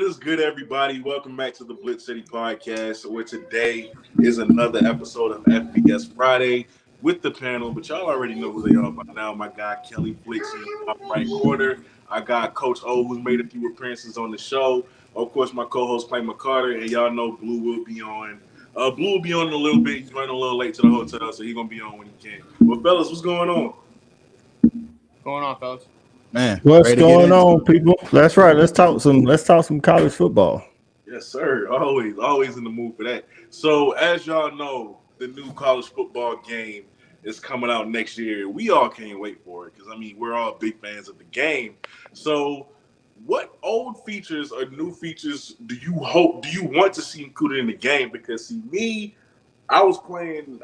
is good, everybody? Welcome back to the Blitz City Podcast, where today is another episode of FBS Friday with the panel. But y'all already know who they are by now. My guy Kelly Flicks in my right corner. I got Coach O, who's made a few appearances on the show. Of course, my co-host Clay McCarter, and y'all know Blue will be on. Blue will be on in a little bit. He's running a little late to the hotel, so he's gonna be on when he can. Well, fellas, what's going on? Going on, fellas? Man, what's going on, people? That's right. Let's talk some college football. Yes, sir. Always in the mood for that. So, as y'all know, the new college football game is coming out next year. We all can't wait for it because, we're all big fans of the game. So, what old features or new features do you want to see included in the game? Because, see, me, I was playing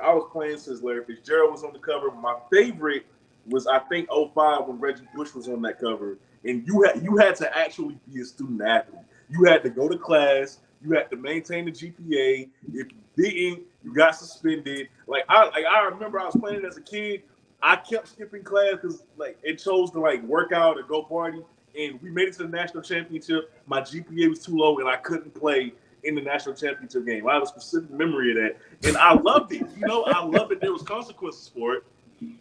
since Larry Fitzgerald was on the cover. My favorite was, I think, 2005 when Reggie Bush was on that cover. And you had to actually be a student athlete. You had to go to class. You had to maintain the GPA. If you didn't, you got suspended. I remember I was playing it as a kid. I kept skipping class because it chose to work out or go party. And we made it to the national championship. My GPA was too low, and I couldn't play in the national championship game. I have a specific memory of that, and I loved it. I loved it. There was consequences for it.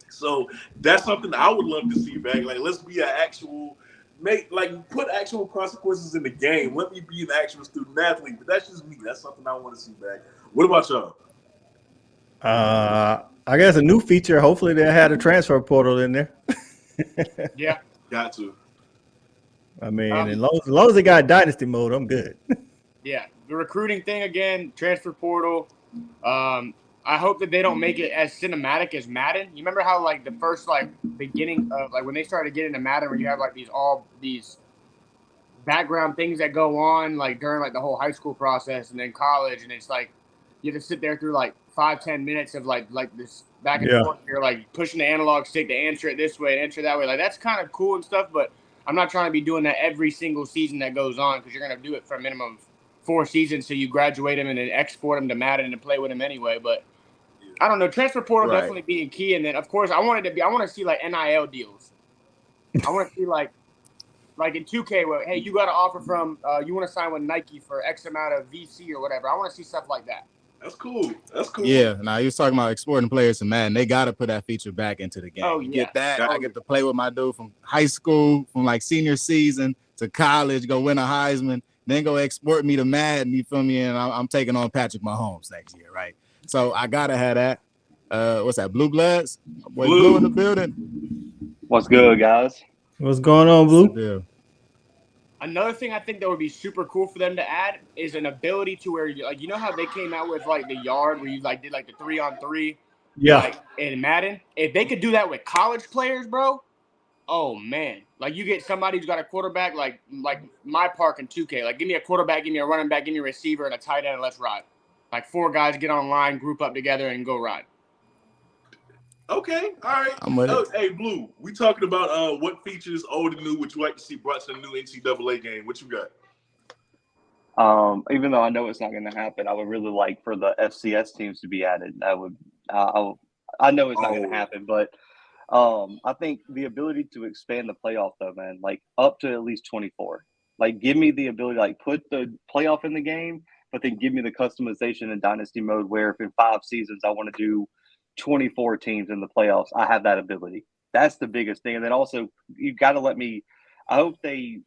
So that's something I would love to see back. Let's be an actual put actual consequences in the game. Let me be an actual student athlete. But that's just me. That's something I want to see back. What about y'all? I guess a new feature. Hopefully they had a transfer portal in there. Yeah, got to. As long as they got dynasty mode, I'm good. Yeah, the recruiting thing again, transfer portal. I hope that they don't make it as cinematic as Madden. You remember how the first beginning of when they started getting into Madden, where you have these background things that go on during the whole high school process and then college, and it's you have to sit there through 5-10 minutes of this back and forth. You're pushing the analog stick to answer it this way and answer that way. That's kind of cool and stuff, but I'm not trying to be doing that every single season that goes on because you're gonna do it for a minimum of 4 seasons, so you graduate them and then export them to Madden and play with them anyway. But I don't know, transfer portal definitely being key, and then of course I want to see NIL deals. I want to see in 2K where hey, you got an offer from you want to sign with Nike for X amount of VC or whatever. I want to see stuff like that. That's cool. Yeah, now he was talking about exporting players to Madden. They got to put that feature back into the game. Oh, yeah. Get that. I get to play with my dude from high school, from senior season to college, go win a Heisman, then go export me to Madden, you feel me? And I'm taking on Patrick Mahomes next year, right? So I got to have that. What's that, Blue Bloods? Boy, Blue in the building. What's good, guys? What's going on, Blue? Another thing I think that would be super cool for them to add is an ability to where you know how they came out with the yard where you did the 3-on-3 in Madden. If they could do that with college players, bro, oh man, you get somebody who's got a quarterback like my park in 2K. Give me a quarterback, give me a running back, give me a receiver and a tight end, and let's ride. 4 guys get online, group up together, and go ride. Okay, all right. Hey, Blue, we talking about what features, old and new, would you like to see brought to the new NCAA game? What you got? Even though I know it's not going to happen, I would really like for the FCS teams to be added. I know it's not going to happen, but I think the ability to expand the playoff, though, man, up to at least 24. Give me the ability to put the playoff in the game, but then give me the customization in dynasty mode where if in 5 seasons I want to do 24 teams in the playoffs, I have that ability. That's the biggest thing. And then also, you got to let me – I hope they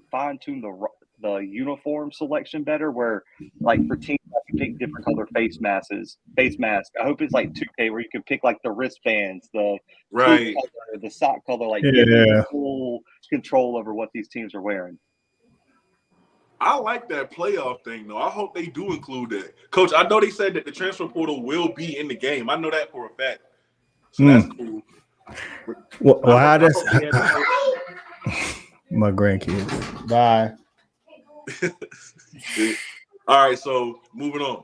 fine-tune the uniform selection better where, for teams, I can pick different color face masks. I hope it's 2K where you can pick, the wristbands, the color, the sock color, give me full control over what these teams are wearing. I like that playoff thing, though. I hope they do include that. Coach, I know they said that the transfer portal will be in the game. I know that for a fact. So that's cool. Well, how does my grandkids? Bye. All right, so moving on.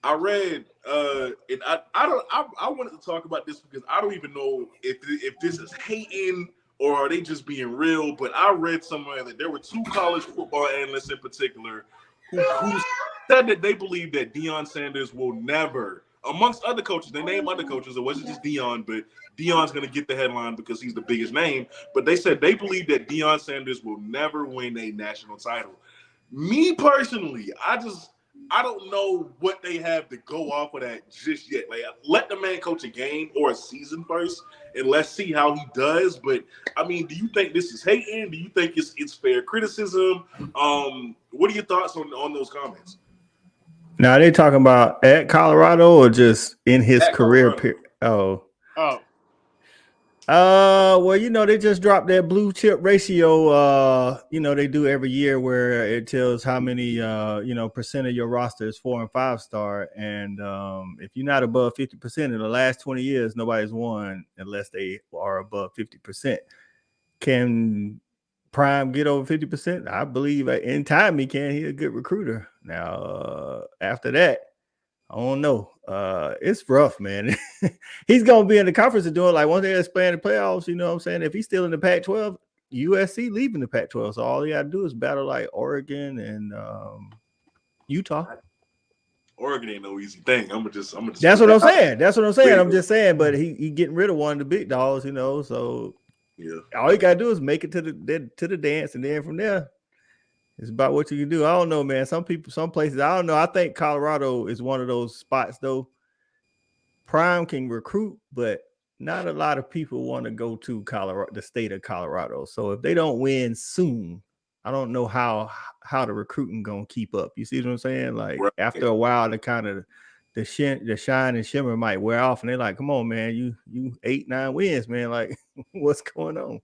I read, and I wanted to talk about this because I don't even know if this is hating or are they just being real? But I read somewhere that there were 2 college football analysts in particular who said that they believe that Deion Sanders will never, amongst other coaches, they named other coaches, it wasn't just Deion, but Deion's going to get the headline because he's the biggest name. But they said they believe that Deion Sanders will never win a national title. Me personally, I don't know what they have to go off of that just yet. Like, let the man coach a game or a season first, and let's see how he does. But I mean, do you think this is hating? Do you think it's fair criticism? What are your thoughts on those comments? Now, are they talking about at Colorado or just in his At career? Colorado. Oh, Well, they just dropped that blue chip ratio. They do every year where it tells how many, percent of your roster is 4 and 5 star. And if you're not above 50% in the last 20 years, nobody's won unless they are above 50%. Can Prime get over 50%? I believe in time he can. He's a good recruiter. Now, after that, I don't know. It's rough, man. He's gonna be in the conference and doing like once they expand the playoffs. You know what I'm saying? If he's still in the Pac-12, USC leaving the Pac-12, so all he got to do is battle like Oregon and Utah. Oregon ain't no easy thing. I'm just. That's what I'm saying. I'm just saying. But he getting rid of one of the big dogs. So yeah, all you gotta do is make it to the dance, and then from there, it's about what you can do. I don't know, man. Some places, I don't know. I think Colorado is one of those spots, though. Prime can recruit, but not a lot of people want to go to Colorado, the state of Colorado. So if they don't win soon, I don't know how the recruiting gonna keep up. You see what I'm saying? Like right. After a while, the kind of the shine and shimmer might wear off, and they're like, "Come on, man, you 8-9 wins, man. Like, what's going on?"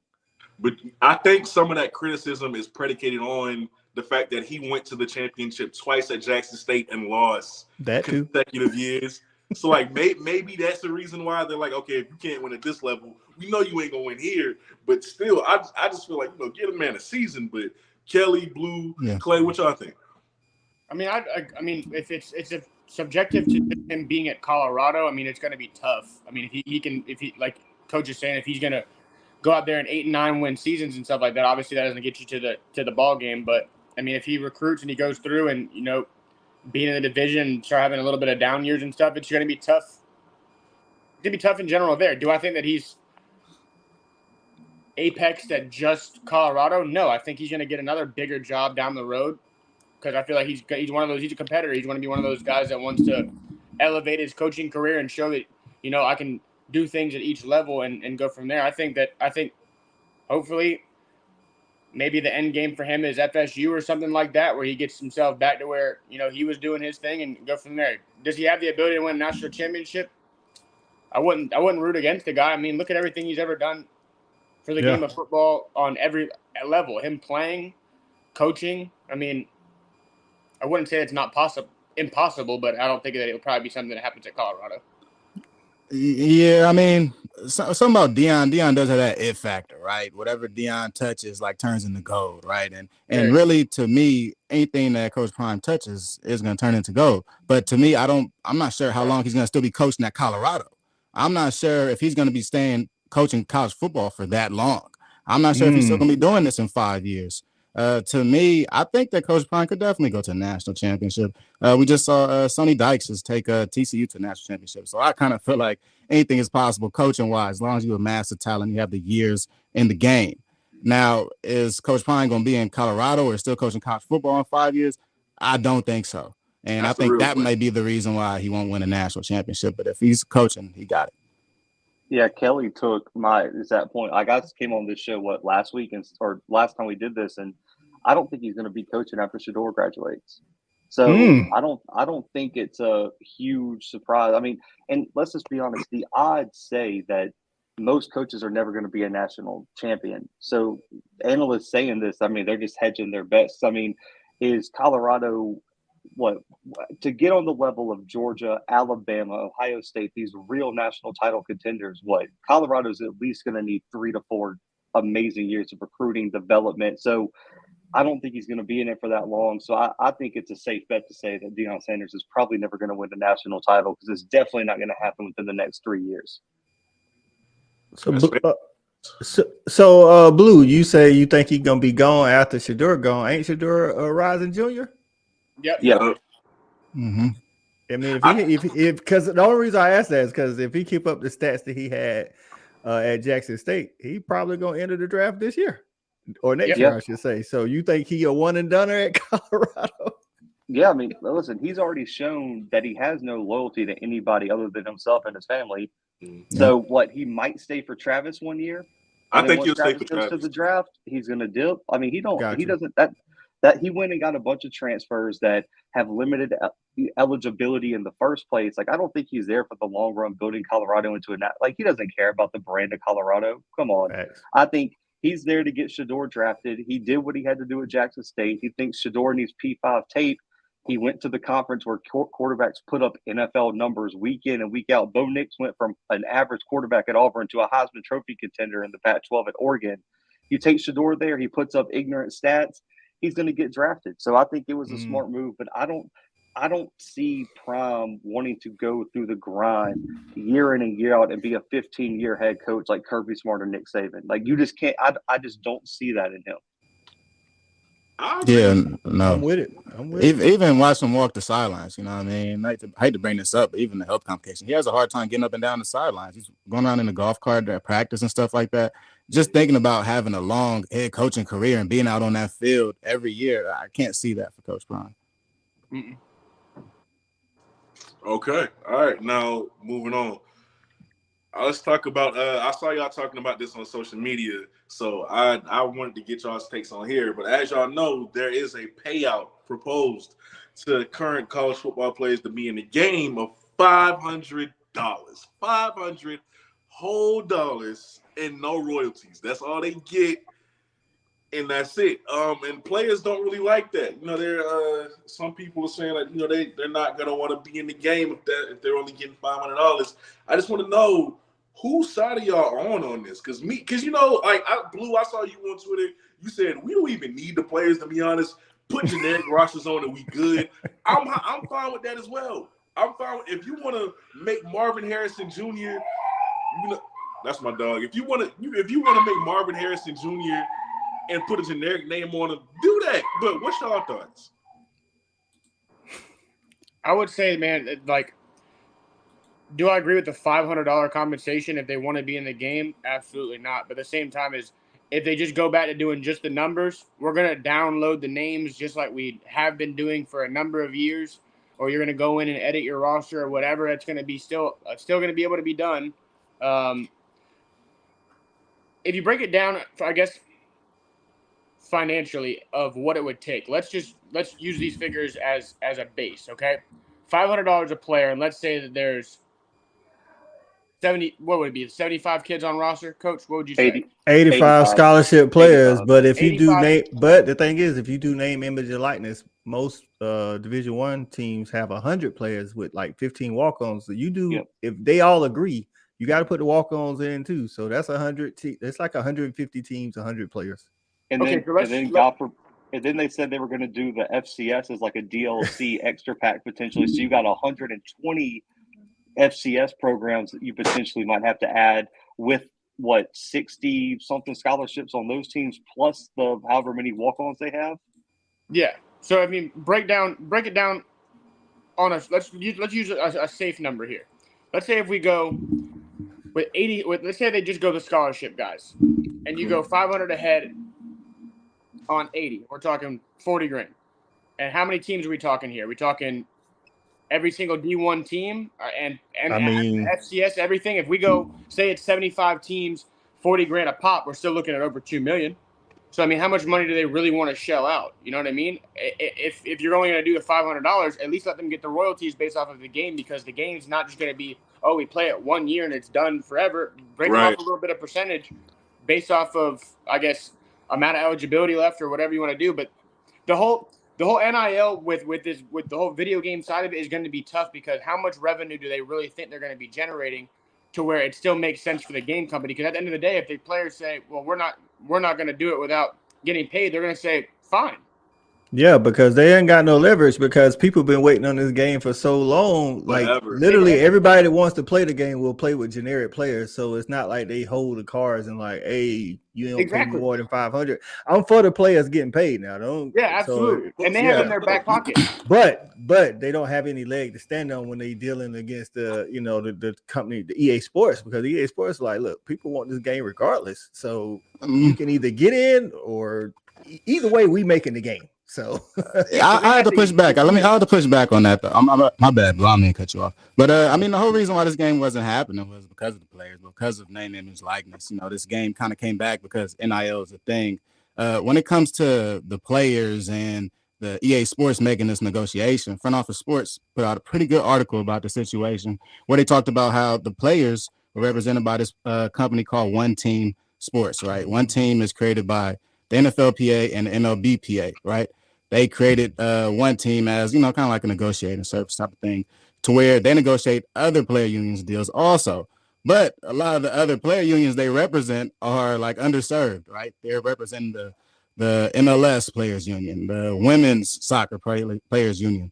But I think some of that criticism is predicated on the fact that he went to the championship twice at Jackson State and lost that consecutive years. So, like, maybe that's the reason why they're like, okay, if you can't win at this level, we know you ain't gonna win here. But still, I just feel like, get a man a season. But Kelly, Blue, Clay, what y'all think? I mean, I mean, if it's subjective to him being at Colorado, I mean, it's going to be tough. I mean, if he like Coach is saying, if he's going to go out there and 8 and 9 win seasons and stuff like that, obviously that doesn't get you to the ball game. But I mean, if he recruits and he goes through and being in the division, start having a little bit of down years and stuff, it's going to be tough. It's going to be tough in general there. Do I think that he's apexed at just Colorado? No, I think he's going to get another bigger job down the road because I feel like he's one of those. He's a competitor. He's going to be one of those guys that wants to elevate his coaching career and show that I can do things at each level and go from there. I think hopefully maybe the end game for him is FSU or something like that, where he gets himself back to where he was doing his thing and go from there. Does he have the ability to win a national championship? I wouldn't root against the guy. I mean, look at everything he's ever done for the game of football on every level. Him playing, coaching. I mean, I wouldn't say it's not impossible, but I don't think that it'll probably be something that happens at Colorado. Yeah, I mean, something about Deion. Deion does have that it factor, right? Whatever Deion touches, like, turns into gold, right? And really, to me, anything that Coach Prime touches is going to turn into gold. But to me, I'm not sure how long he's going to still be coaching at Colorado. I'm not sure if he's going to be staying coaching college football for that long. I'm not sure if he's still going to be doing this in 5 years. To me, I think that Coach Prime could definitely go to a national championship. We just saw Sonny Dykes just take TCU to a national championship. So I kind of feel like anything is possible coaching-wise, as long as you amass the talent, you have the years in the game. Now, is Coach Prime going to be in Colorado or still coaching college football in 5 years? I don't think so. And I think that may be the reason why he won't win a national championship. But if he's coaching, he got it. Yeah, Kelly took my exact point. I guys came on this show last week or last time we did this, and I don't think he's going to be coaching after Shedeur graduates. So I don't think it's a huge surprise. I mean, and let's just be honest, the odds say that most coaches are never going to be a national champion. So analysts saying this, I mean, they're just hedging their bets. I mean, is Colorado to get on the level of Georgia, Alabama, Ohio State, these real national title contenders, Colorado's at least going to need 3 to 4 amazing years of recruiting development. So I don't think he's going to be in it for that long. So I think it's a safe bet to say that Deion Sanders is probably never going to win a national title because it's definitely not going to happen within the next 3 years. So, Blue, you say you think he's going to be gone after Shedeur gone. Ain't Shedeur Rising Jr.? Yep. Yeah. Mm-hmm. I mean, if because the only reason I asked that is because if he keep up the stats that he had at Jackson State, he probably going to enter the draft this year. or next Yep. year, I should say. So you think he a one and doneer at Colorado? Yeah, I mean, listen, he's already shown that he has no loyalty to anybody other than himself and his family. So what? He might stay for Travis 1 year, I and then think once he'll stay Travis for goes to Travis. the draft, he's going to dip. I mean, he Gotcha. doesn't that he went and got a bunch of transfers that have limited eligibility in the first place. Like, I don't think he's there for the long run building Colorado into like he doesn't care about the brand of Colorado. Come on, Facts. I think he's there to get Shador drafted. He did what he had to do at Jackson State. He thinks Shador needs P5 tape. He went to the conference where quarterbacks put up NFL numbers week in and week out. Bo Nix went from an average quarterback at Auburn to a Heisman Trophy contender in the Pac-12 at Oregon. You take Shador there, he puts up ignorant stats, he's going to get drafted. So I think it was a smart move, but I don't see Prime wanting to go through the grind year in and year out and be a 15-year head coach like Kirby Smart or Nick Saban. Like, you just can't. I just don't see that in him. Yeah, no. I'm with it. Even watch him walk the sidelines, you know what I mean? I hate to bring this up, but even the health complication, he has a hard time getting up and down the sidelines. He's going around in the golf cart at practice and stuff like that. Just thinking about having a long head coaching career and being out on that field every year, I can't see that for Coach Prime. Okay. All right. Now, moving on. Let's talk about I saw y'all talking about this on social media, so I wanted to get y'all's takes on here. But as y'all know, there is a payout proposed to current college football players to be in the game of $500. 500 whole dollars and no royalties. That's all they get, and that's it. And players don't really like that. You know, there some people are saying that, you know, they're not gonna want to be in the game if they're only getting $500. I just want to know whose side of y'all on this? Because you know, like Blue, I saw you on Twitter. You said we don't even need the players, to be honest. Put generic rosters on and we good. I'm fine with that as well. I'm fine if you want to make Marvin Harrison Jr. You know, that's my dog. If you want to make Marvin Harrison Jr. and put a generic name on him, do that. But what's y'all thoughts? I would say, man, like, do I agree with the $500 compensation if they want to be in the game? Absolutely not. But at the same time, if they just go back to doing just the numbers, we're going to download the names just like we have been doing for a number of years, or you're going to go in and edit your roster or whatever. It's going to be still going to be able to be done. If you break it down, I guess, financially of what it would take, let's use these figures as a base, okay? $500 a player, and let's say that there's 70, what would it be, 75 kids on roster, Coach? What would you say? 85 scholarship players. 85. But if you 85. do name, but the thing is, if you do name, image, and likeness, most Division I teams have 100 players with like 15 walk-ons. So you do, if they all agree, you got to put the walk-ons in too. So that's 100. It's like 150 teams, 100 players. And then they said they were going to do the FCS as like a DLC extra pack potentially. So you got 120 FCS programs that you potentially might have to add with 60 something scholarships on those teams plus the however many walk-ons they have. Yeah. So I mean, break it down on let's use a safe number here. Let's say if we go with 80, let's say they just go the scholarship guys, and you go 500 ahead on 80. We're talking 40 grand. And how many teams are we talking here? Are we talking every single D1 team and I mean, FCS, everything? If we go, say it's 75 teams, 40 grand a pop, we're still looking at over 2 million. So, I mean, how much money do they really want to shell out? You know what I mean? If you're only going to do the $500, at least let them get the royalties based off of the game, because the game's not just going to be, oh, we play it 1 year and it's done forever. Break them off a little bit of percentage based off of, I guess, amount of eligibility left or whatever you want to do. But the whole NIL with the whole video game side of it is going to be tough, because how much revenue do they really think they're going to be generating to where it still makes sense for the game company? Because at the end of the day, if the players say, well, we're not going to do it without getting paid, they're going to say, fine. Yeah, because they ain't got no leverage because people been waiting on this game for so long. Like Forever. literally everybody that wants to play the game will play with generic players. So it's not like they hold the cards and like, hey, you don't pay me Exactly. more than 500. I'm for the players getting paid now. Don't Yeah, absolutely. And they have it in their back pocket. But they don't have any leg to stand on when they dealing against the company, the EA Sports, because EA Sports like, look, people want this game regardless. So you can either get in or either way, we making the game. So I had to push back. I had to push back on that though. My bad, bro. I didn't cut you off. But I mean, the whole reason why this game wasn't happening was because of the players, because of name, image, likeness. You know, this game kind of came back because NIL is a thing. When it comes to the players and the EA Sports making this negotiation, Front Office Sports put out a pretty good article about the situation where they talked about how the players were represented by this company called One Team Sports, right? One Team is created by the NFLPA and the MLBPA, right? They created One Team as, kind of like a negotiating service type of thing to where they negotiate other player unions deals also. But a lot of the other player unions they represent are like underserved, right? They're representing the MLS Players Union, the Women's Soccer Players Union,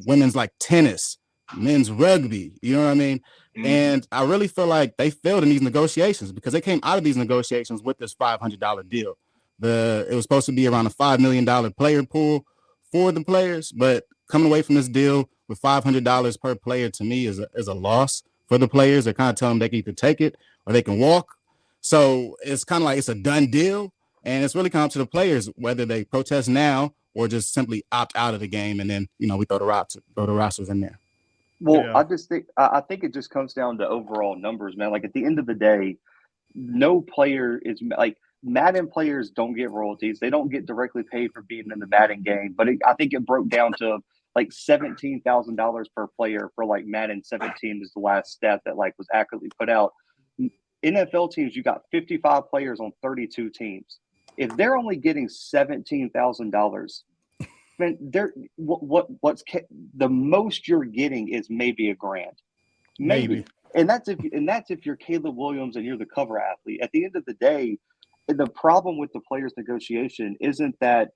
women's like tennis, men's rugby, you know what I mean? Mm-hmm. And I really feel like they failed in these negotiations because they came out of these negotiations with this $500 deal. It was supposed to be around a $5 million player pool for the players, but coming away from this deal with $500 per player to me is a loss for the players. They're kind of telling them they can either take it or they can walk. So it's kind of like it's a done deal, and it's really kind of up to the players whether they protest now or just simply opt out of the game, and then we throw the rosters in there. Well, yeah. I think it just comes down to overall numbers, man. Like at the end of the day, no player is like. Madden players don't get royalties. They don't get directly paid for being in the Madden game. But I think it broke down to like $17,000 per player for like Madden 17 is the last stat that like was accurately put out. NFL teams, you got 55 players on 32 teams. If they're only getting $17,000, man, what's the most you're getting is maybe $1,000, maybe. And that's if you're Caleb Williams and you're the cover athlete. At the end of the day. The problem with the players' negotiation isn't that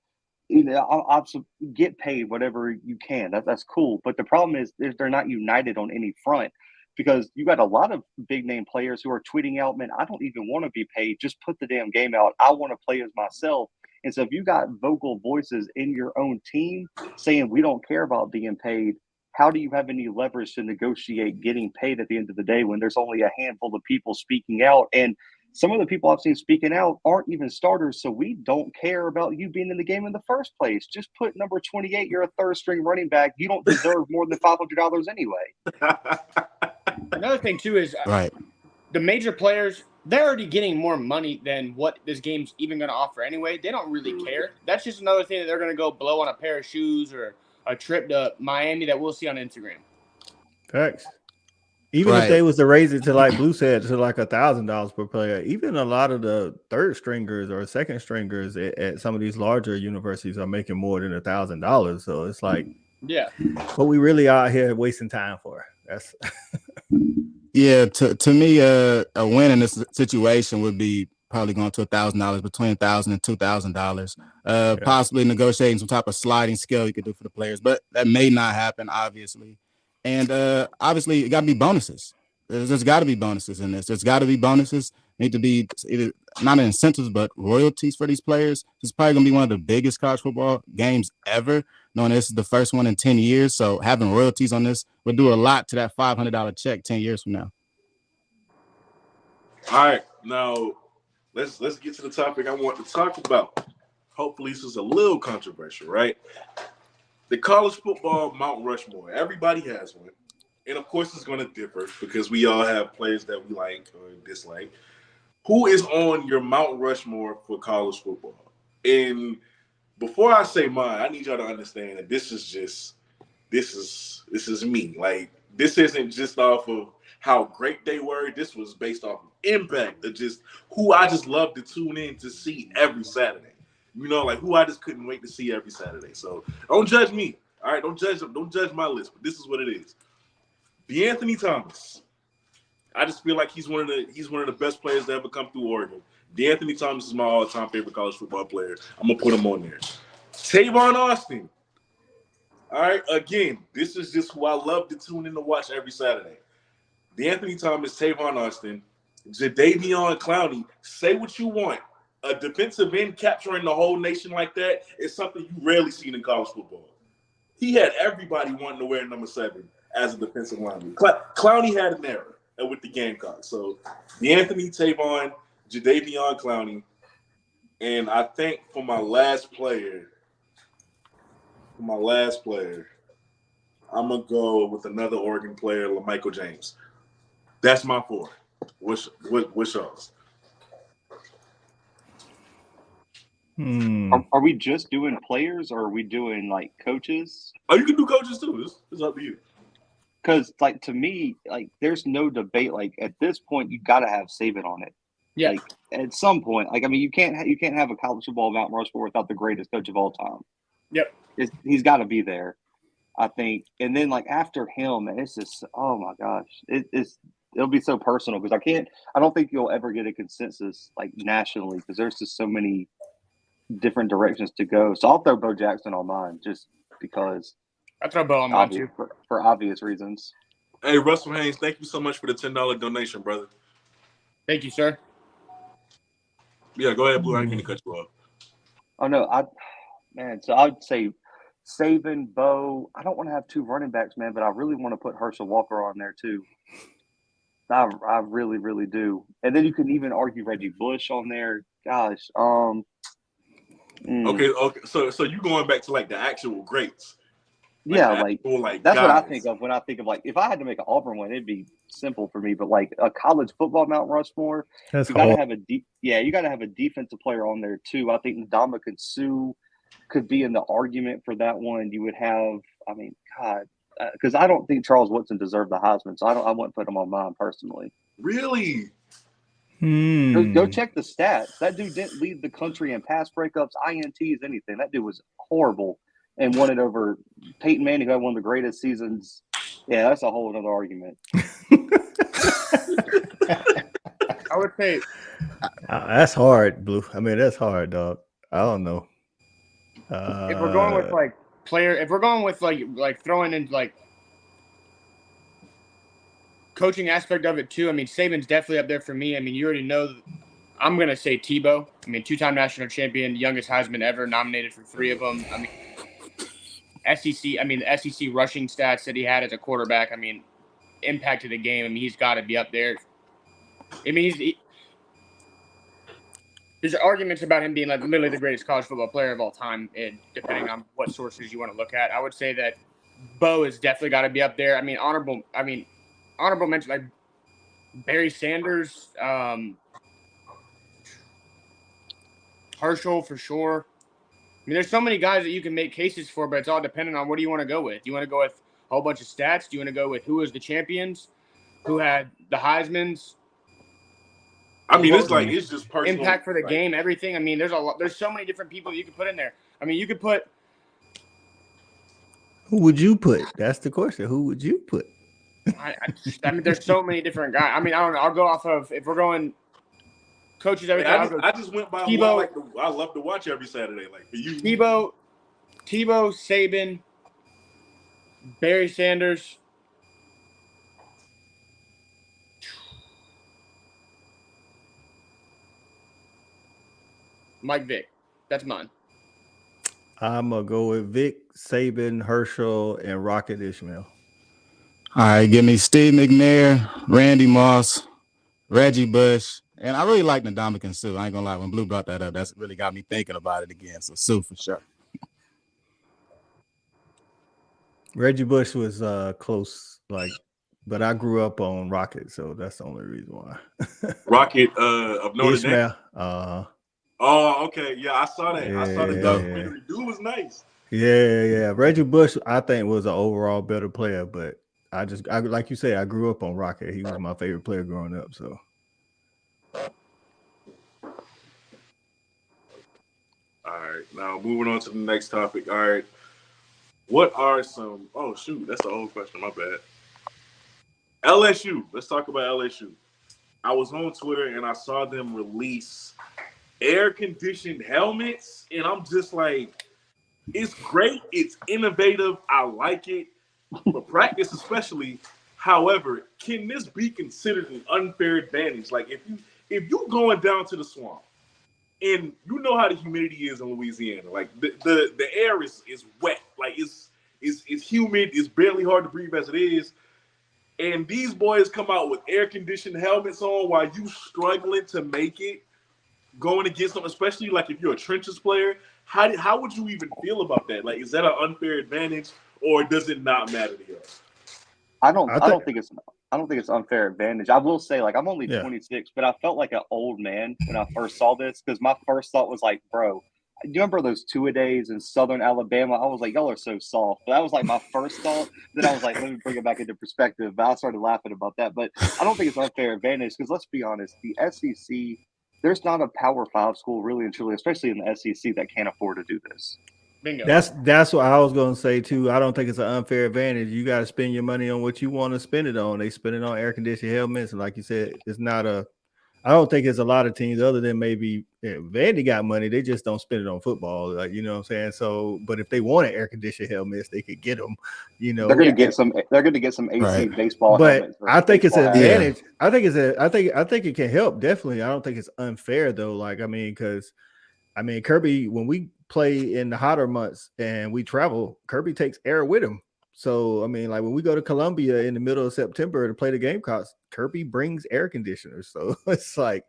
I'll get paid whatever you can. That's cool. But the problem is they're not united on any front because you got a lot of big name players who are tweeting out, man, I don't even want to be paid. Just put the damn game out. I want to play as myself. And so if you got vocal voices in your own team saying we don't care about being paid, how do you have any leverage to negotiate getting paid at the end of the day when there's only a handful of people speaking out? And some of the people I've seen speaking out aren't even starters, so we don't care about you being in the game in the first place. Just put number 28. You're a third-string running back. You don't deserve more than $500 anyway. Another thing, too, is the major players, they're already getting more money than what this game's even going to offer anyway. They don't really care. That's just another thing that they're going to go blow on a pair of shoes or a trip to Miami that we'll see on Instagram. Facts. Even if they was to raise it to like Blue said to like $1,000 per player, even a lot of the third stringers or second stringers at some of these larger universities are making more than $1,000. So it's like, what we really out here wasting time for. That's to me, a win in this situation would be probably going to $1,000, between $1,000 and $2,000. Possibly negotiating some type of sliding scale you could do for the players, but that may not happen, obviously. And obviously, it got to be bonuses. There's got to be bonuses in this. There's got to be bonuses. Need to be either not incentives, but royalties for these players. This is probably going to be one of the biggest college football games ever, knowing this is the first one in 10 years. So having royalties on this would do a lot to that $500 check 10 years from now. All right. Now, let's get to the topic I want to talk about. Hopefully, this is a little controversial, right? The college football Mount Rushmore. Everybody has one. And, of course, it's going to differ because we all have players that we like or dislike. Who is on your Mount Rushmore for college football? And before I say mine, I need y'all to understand that this is me. Like, this isn't just off of how great they were. This was based off of impact of just who I just love to tune in to see every Saturday. Like who I just couldn't wait to see every Saturday. So don't judge me. All right, don't judge my list, but this is what it is. DeAnthony Thomas. I just feel like he's one of the best players to ever come through Oregon. DeAnthony Thomas is my all-time favorite college football player. I'm gonna put him on there. Tavon Austin. All right, again, this is just who I love to tune in to watch every Saturday. D'Anthony Thomas, Tavon Austin, Jadeveon Clowney. Say what you want. A defensive end capturing the whole nation like that is something you rarely see in college football. He had everybody wanting to wear number 7 as a defensive lineman. Clowney had an error with the Gamecocks. So D'Anthony, Tavon, Jadeveon Clowney, and I think for my last player, I'm gonna go with another Oregon player, LaMichael James. That's my 4. What's y'all's? Are we just doing players, or are we doing like coaches? Oh, you can do coaches too. It's up to you. Because like to me, like there's no debate. Like at this point, you got to have Saban on it. Yeah. Like at some point, like I mean, you can't have a college football Mount Rushmore without the greatest coach of all time. Yep. He's got to be there, I think. And then like after him, and it's just oh my gosh, it'll be so personal because I don't think you'll ever get a consensus like nationally because there's just so many different directions to go. So I'll throw Bo Jackson on mine just because. I throw Bo on mine too for obvious reasons. Hey, Russell Haynes, thank you so much for the $10 donation, brother. Thank you, sir. Yeah, go ahead, Blue. I didn't mean to cut you off. Oh no, so I'd say Saban, Bo. I don't want to have 2 running backs, man, but I really want to put Herschel Walker on there too. I really, really do. And then you can even argue Reggie Bush on there. Gosh. Okay. So you going back to like the actual greats. That's guys. what I think of when I think of like if I had to make an Auburn one, it'd be simple for me. But like a college football Mount Rushmore, you gotta have a defensive player on there too. I think Ndamukong Suh could be in the argument for that one. You would have, I mean, God, because I don't think Charles Woodson deserved the Heisman, so I wouldn't put him on mine personally. Really? Go check the stats. That dude didn't lead the country in pass breakups, INTs, anything. That dude was horrible. And won it over Peyton Manning, who had one of the greatest seasons. Yeah, that's a whole other argument. I would say that's hard, Blue. I mean, that's hard, dog. I don't know. If we're going with like if we're going with like throwing in like coaching aspect of it too. I mean, Saban's definitely up there for me. I mean, you already know. I'm gonna say Tebow. I mean, 2-time national champion, youngest Heisman ever, nominated for 3 of them. I mean. The SEC rushing stats that he had as a quarterback, I mean, impacted the game. I mean, he's got to be up there. I mean, there's arguments about him being like literally the greatest college football player of all time, depending on what sources you want to look at. I would say that Bo has definitely got to be up there. I mean, honorable mention like Barry Sanders, Herschel for sure. I mean, there's so many guys that you can make cases for, but it's all dependent on what do you want to go with. Do you want to go with a whole bunch of stats? Do you want to go with who was the champions, who had the Heismans? I mean, it's just personal impact for the game, everything. I mean, there's so many different people you could put in there. I mean, you could put. Who would you put? That's the question. Who would you put? I mean, there's so many different guys. I mean, I don't know. I'll go off of if we're going. Coaches, everything. I just went by Tebow, who I love to watch every Saturday. Like for you, Tebow, Saban, Barry Sanders, Mike Vick. That's mine. I'm gonna go with Vic, Saban, Herschel, and Rocket Ishmael. All right, give me Steve McNair, Randy Moss, Reggie Bush. And I really like Ndamukong Suh. I ain't gonna lie, when Blue brought that up, that's really got me thinking about it again. So Suh for sure. Reggie Bush was close, but I grew up on Rocket, so that's the only reason why. Rocket of Notre Dame. Oh, okay. Yeah, I saw that. I saw the documentary. Dude was nice. Yeah. Reggie Bush, I think, was an overall better player, but I like you say, I grew up on Rocket. He was my favorite player growing up. So. All right, now moving on to the next topic. All right, what are some? Oh shoot, that's the old question. My bad. LSU. Let's talk about LSU. I was on Twitter and I saw them release air-conditioned helmets, and I'm just like, It's great. It's innovative. I like it. For practice especially. However, can this be considered an unfair advantage? Like if you going down to the swamp and you know how the humidity is in Louisiana, like the air is wet, like it's humid, it's barely hard to breathe as it is. And these boys come out with air conditioned helmets on while you struggling to make it, going against them, especially like if you're a trenches player. How would you even feel about that? Like, is that an unfair advantage, or does it not matter to you? I don't think it's unfair advantage. I will say, like, I'm only 26, but I felt like an old man when I first saw this, because my first thought was like, bro, do you remember those two-a-days in Southern Alabama? I was like, y'all are so soft. But that was like my first thought. Then I was like, let me bring it back into perspective. But I started laughing about that. But I don't think it's unfair advantage, because let's be honest, the SEC, there's not a Power 5 school really and truly, especially in the SEC, that can't afford to do this. Bingo. That's what I was going to say too. I don't think it's an unfair advantage. You got to spend your money on what you want to spend it on. They spend it on air conditioned helmets, and like you said, it's not a. I don't think it's a lot of teams other than maybe Vandy got money. They just don't spend it on football, like, you know what I'm saying. So, but if they wanted air conditioned helmets, they could get them. You know, they're going to get some. They're going to get some AC baseball but helmets. I think it's an advantage. Yeah. I think it can help, definitely. I don't think it's unfair though. Like, I mean, because Kirby, when we play in the hotter months and we travel, Kirby takes air with him. So, I mean, like when we go to Columbia in the middle of September to play the Gamecocks, Kirby brings air conditioners. So it's like,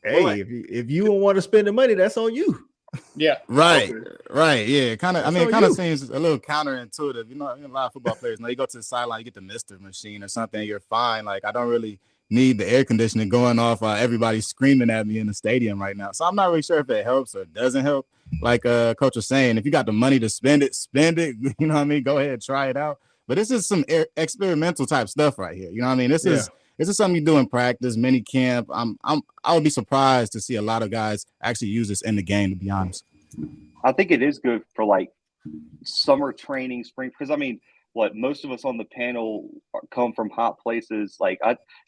hey, well, if you don't want to spend the money, that's on you. Yeah. Right. Right. Yeah. Kind of. I mean, it kind of seems a little counterintuitive. You know, a lot of football players, you go to the sideline, you get the Mister machine or something, you're fine. Like, I don't really need the air conditioning going off while everybody's screaming at me in the stadium right now. So I'm not really sure if it helps or doesn't help. Like Coach was saying, if you got the money to spend it. You know what I mean? Go ahead, try it out. But this is some experimental type stuff right here. You know what I mean? This is something you do in practice, mini camp. I would be surprised to see a lot of guys actually use this in the game, to be honest. I think it is good for like summer training, spring, because I mean, most of us on the panel come from hot places. Like,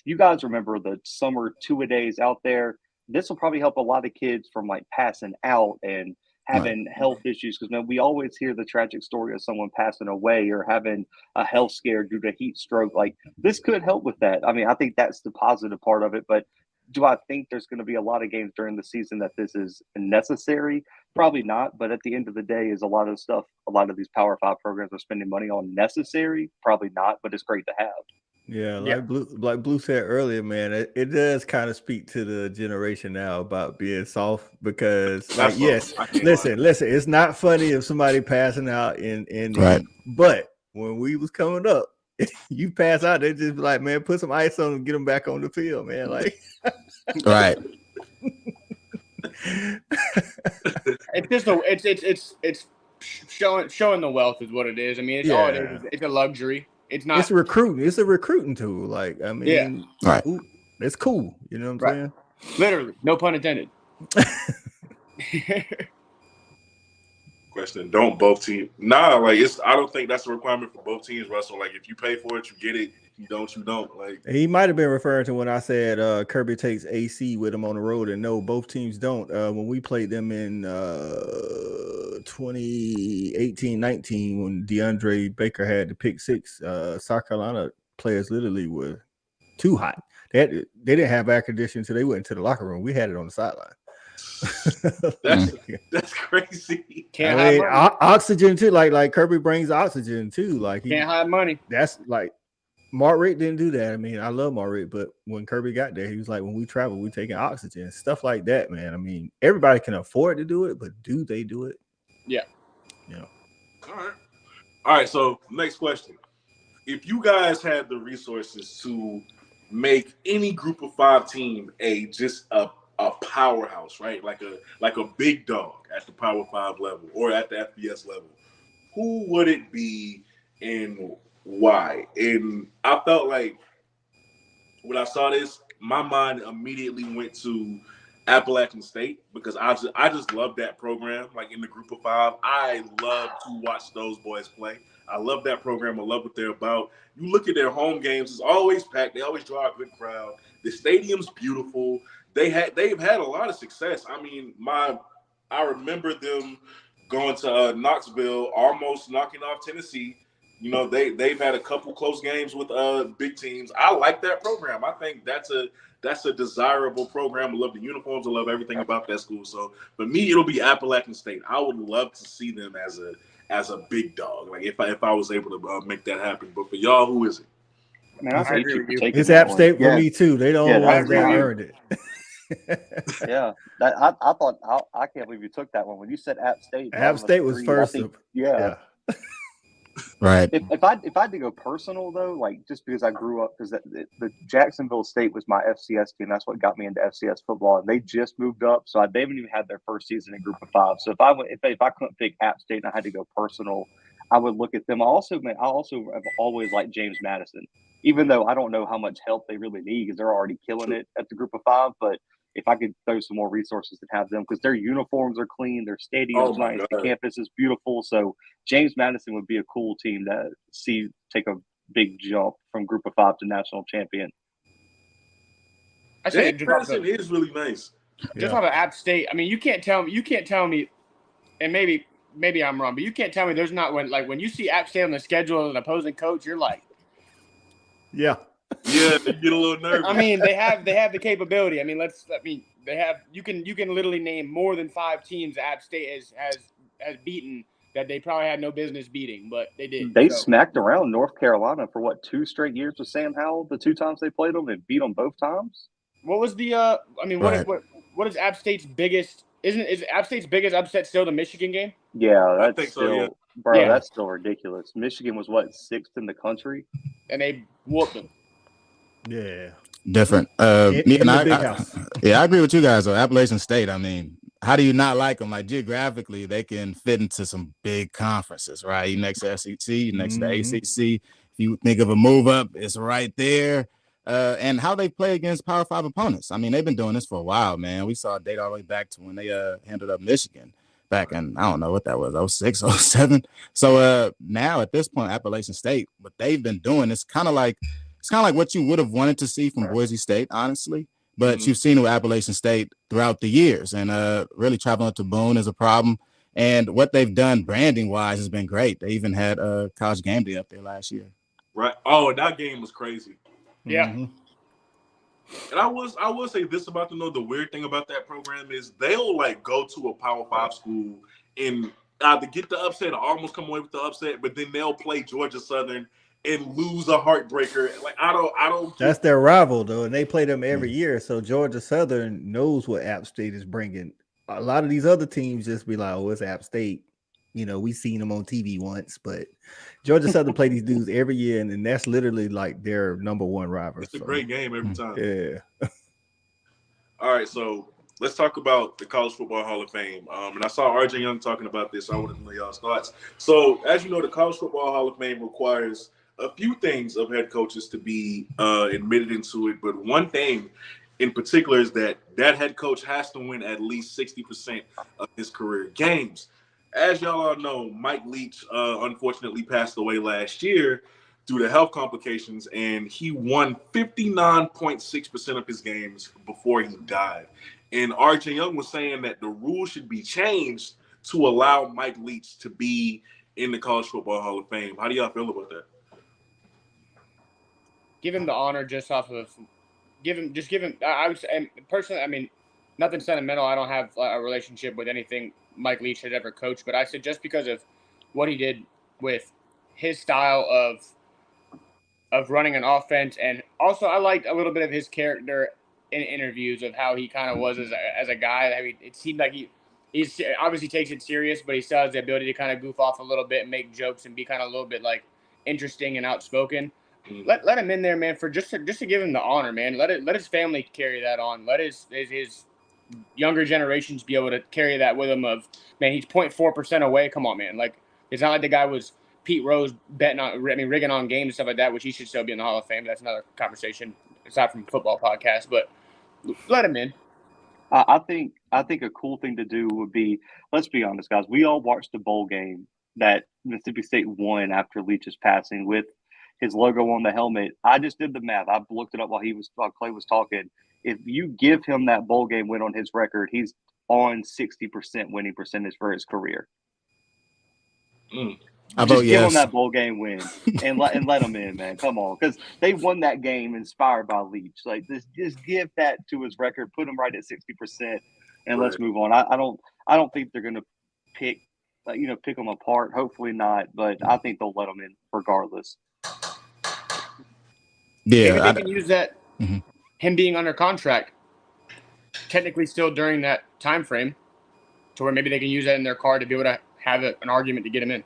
you guys remember the summer two-a-days out there. This will probably help a lot of kids from like passing out and having health issues, because we always hear the tragic story of someone passing away or having a health scare due to heat stroke. Like, this could help with that. I mean, I think that's the positive part of it. But do I think there's going to be a lot of games during the season that this is necessary? Probably not. But at the end of the day, is a lot of stuff, a lot of these Power 5 programs are spending money on necessary? Probably not, but it's great to have. Yeah, like Blue said earlier, man, it does kind of speak to the generation now about being soft, because, like, listen, it's not funny if somebody passing out in right. But when we was coming up, you pass out, they just be like, man, put some ice on them, get them back on the field, man. Like, right. It's showing the wealth is what it is. I mean, it's all it is. It's a luxury. It's not. It's recruiting. It's a recruiting tool. Like, I mean, right. It's cool. You know what I'm saying? Literally, no pun intended. Question: don't both teams? Nah, like I don't think that's a requirement for both teams, Russell. Like, if you pay for it, you get it. If you don't, you don't. Like, he might have been referring to when I said Kirby takes AC with him on the road, and no, both teams don't. When we played them in 2018-19, when DeAndre Baker had the pick six, South Carolina players literally were too hot. They didn't have air conditioning until they went into the locker room. We had it on the sideline. That's crazy. Oxygen too. Like Kirby brings oxygen too. Like, he can't hide money. That's like Mark Richt didn't do that. I mean, I love Mark Richt, but when Kirby got there, he was like, when we travel, we taking oxygen, stuff like that, man. I mean, everybody can afford to do it, but do they do it? Yeah. All right. So next question: if you guys had the resources to make any Group of 5 team a powerhouse, right? Like a big dog at the Power 5 level or at the FBS level, who would it be and why? And I felt like when I saw this, my mind immediately went to Appalachian State, because I just love that program. Like, in the Group of 5, I love to watch those boys play. I love that program. I love what they're about. You look at their home games; it's always packed. They always draw a good crowd. The stadium's beautiful. They've had a lot of success. I mean, I remember them going to Knoxville, almost knocking off Tennessee. You know, they've had a couple close games with big teams. I like that program. I think that's a desirable program. I love the uniforms. I love everything about that school. So for me, it'll be Appalachian State. I would love to see them as a big dog. Like if I was able to make that happen. But for y'all, who is it? Man, I hate agree you with for you. taking It's that App one. State for me too. They the only Yeah, ones that agree. earned it. Yeah, I thought I can't believe you took that one when you said App State. App State was first. Yeah. Right. If I had to go personal though, like just because I grew up, because the Jacksonville State was my FCS team. That's what got me into FCS football, and they just moved up, so they haven't even had their first season in Group of Five. So if I couldn't pick App State and I had to go personal, I would look at them. I also have always liked James Madison, even though I don't know how much help they really need because they're already killing it at the Group of Five. But if I could throw some more resources to have them, because their uniforms are clean, their stadium's nice, the campus is beautiful. So James Madison would be a cool team to see take a big jump from Group of Five to national champion. I say James Madison is really nice. Just off of App State, I mean, you can't tell me, and maybe I'm wrong, but you can't tell me there's not when you see App State on the schedule as an opposing coach, you're like, yeah, you get a little nervous. I mean, they have the capability. I mean, they have you can literally name more than 5 teams App State has beaten that they probably had no business beating, but they did. They smacked around North Carolina for 2 straight years with Sam Howell. The 2 times they played them and beat them both times. What was the? What is App State's biggest? Is App State's biggest upset still the Michigan game? Yeah, I think so, yeah. Bro, Yeah. that's still ridiculous. Michigan was 6th in the country, and they whooped them. Yeah, different. In the big house. Yeah, I agree with you guys. Though Appalachian State, I mean, how do you not like them? Like geographically, they can fit into some big conferences, right? You next to SEC, you next to the ACC. If you think of a move up, it's right there. And how they play against Power 5 opponents. I mean, they've been doing this for a while, man. We saw a date all the way back to when they handed up Michigan back in, I don't know what that was, 06, 07. So now at this point, Appalachian State, what they've been doing, it's kind of like what you would have wanted to see from Boise State, honestly. But you've seen with Appalachian State throughout the years, and really traveling up to Boone is a problem. And what they've done branding wise has been great. They even had College Game Day up there last year. Right. Oh, that game was crazy. Yeah. And I will say this about them, though. The weird thing about that program is they'll like go to a Power 5 school and either get the upset or almost come away with the upset, but then they'll play Georgia Southern and lose a heartbreaker. Like I don't. That's their rival though, and they play them every year. So Georgia Southern knows what App State is bringing. A lot of these other teams just be like, "Oh, it's App State." You know, we seen them on TV once, but Georgia Southern play these dudes every year, and that's literally like their number one rival. It's a great game every time. Yeah. All right, so let's talk about the College Football Hall of Fame. And I saw RJ Young talking about this. So I wanted to know y'all's thoughts. So, as you know, the College Football Hall of Fame requires a few things of head coaches to be admitted into it, but one thing in particular is that head coach has to win at least 60% of his career games. As y'all all know, Mike Leach unfortunately passed away last year due to health complications, and he won 59.6% of his games before he died. And RJ Young was saying that the rule should be changed to allow Mike Leach to be in the College Football Hall of Fame. How do y'all feel about that? Give him the honor just off of give him. I would say, and personally, I mean, nothing sentimental. I don't have a relationship with anything Mike Leach had ever coached, but I said just because of what he did with his style of running an offense, and also I liked a little bit of his character in interviews of how he kind of was as a guy. I mean, it seemed like he obviously takes it serious, but he still has the ability to kind of goof off a little bit and make jokes and be kind of a little bit like interesting and outspoken. Let him in there, man, for just to give him the honor, man. Let his family carry that on. Let his younger generations be able to carry that with him. Of man, he's 0.4% away. Come on, man. Like it's not like the guy was Pete Rose rigging on games and stuff like that, which he should still be in the Hall of Fame. That's another conversation aside from football podcast. But let him in. I think a cool thing to do would be, let's be honest, guys. We all watched the bowl game that Mississippi State won after Leach's passing with his logo on the helmet. I just did the math. I looked it up while Clay was talking. If you give him that bowl game win on his record, he's on 60% winning percentage for his career. I Just vote give them yes. that bowl game win and let them in, man. Come on, because they won that game inspired by Leach. Like, just give that to his record, put him right at 60%, and let's move on. I don't think they're gonna pick them apart. Hopefully not, but I think they'll let them in regardless. Yeah, Maybe they can use that him being under contract, technically still during that time frame, to where maybe they can use that in their card to be able to have an argument to get him in.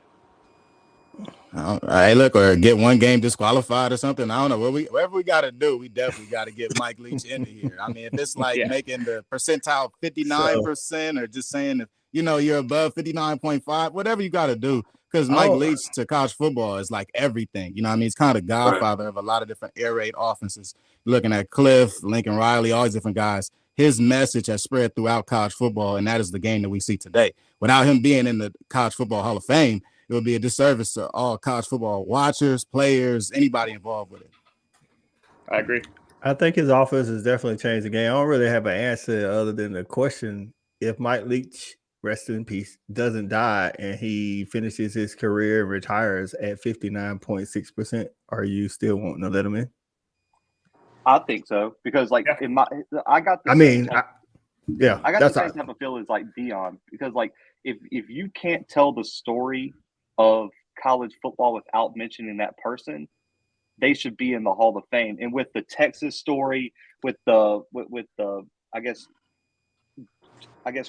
Hey, look, or get one game disqualified or something. I don't know. Whatever we got to do, we definitely got to get Mike Leach into here. I mean, if it's like making the percentile 59% or just saying, if you're above 59.5, whatever you got to do. Because Mike Leach to college football is like everything. You know what I mean? He's kind of godfather of a lot of different air raid offenses. Looking at Cliff, Lincoln Riley, all these different guys. His message has spread throughout college football, and that is the game that we see today. Without him being in the College Football Hall of Fame, it would be a disservice to all college football watchers, players, anybody involved with it. I agree. I think his offense has definitely changed the game. I don't really have an answer other than the question: if Mike Leach, rest in peace, doesn't die and he finishes his career and retires at 59.6%, are you still wanting to let him in? I think so, because I got the I got the same type of feel as like Deion, because like if you can't tell the story of college football without mentioning that person, they should be in the Hall of Fame. And with the Texas story, with the I guess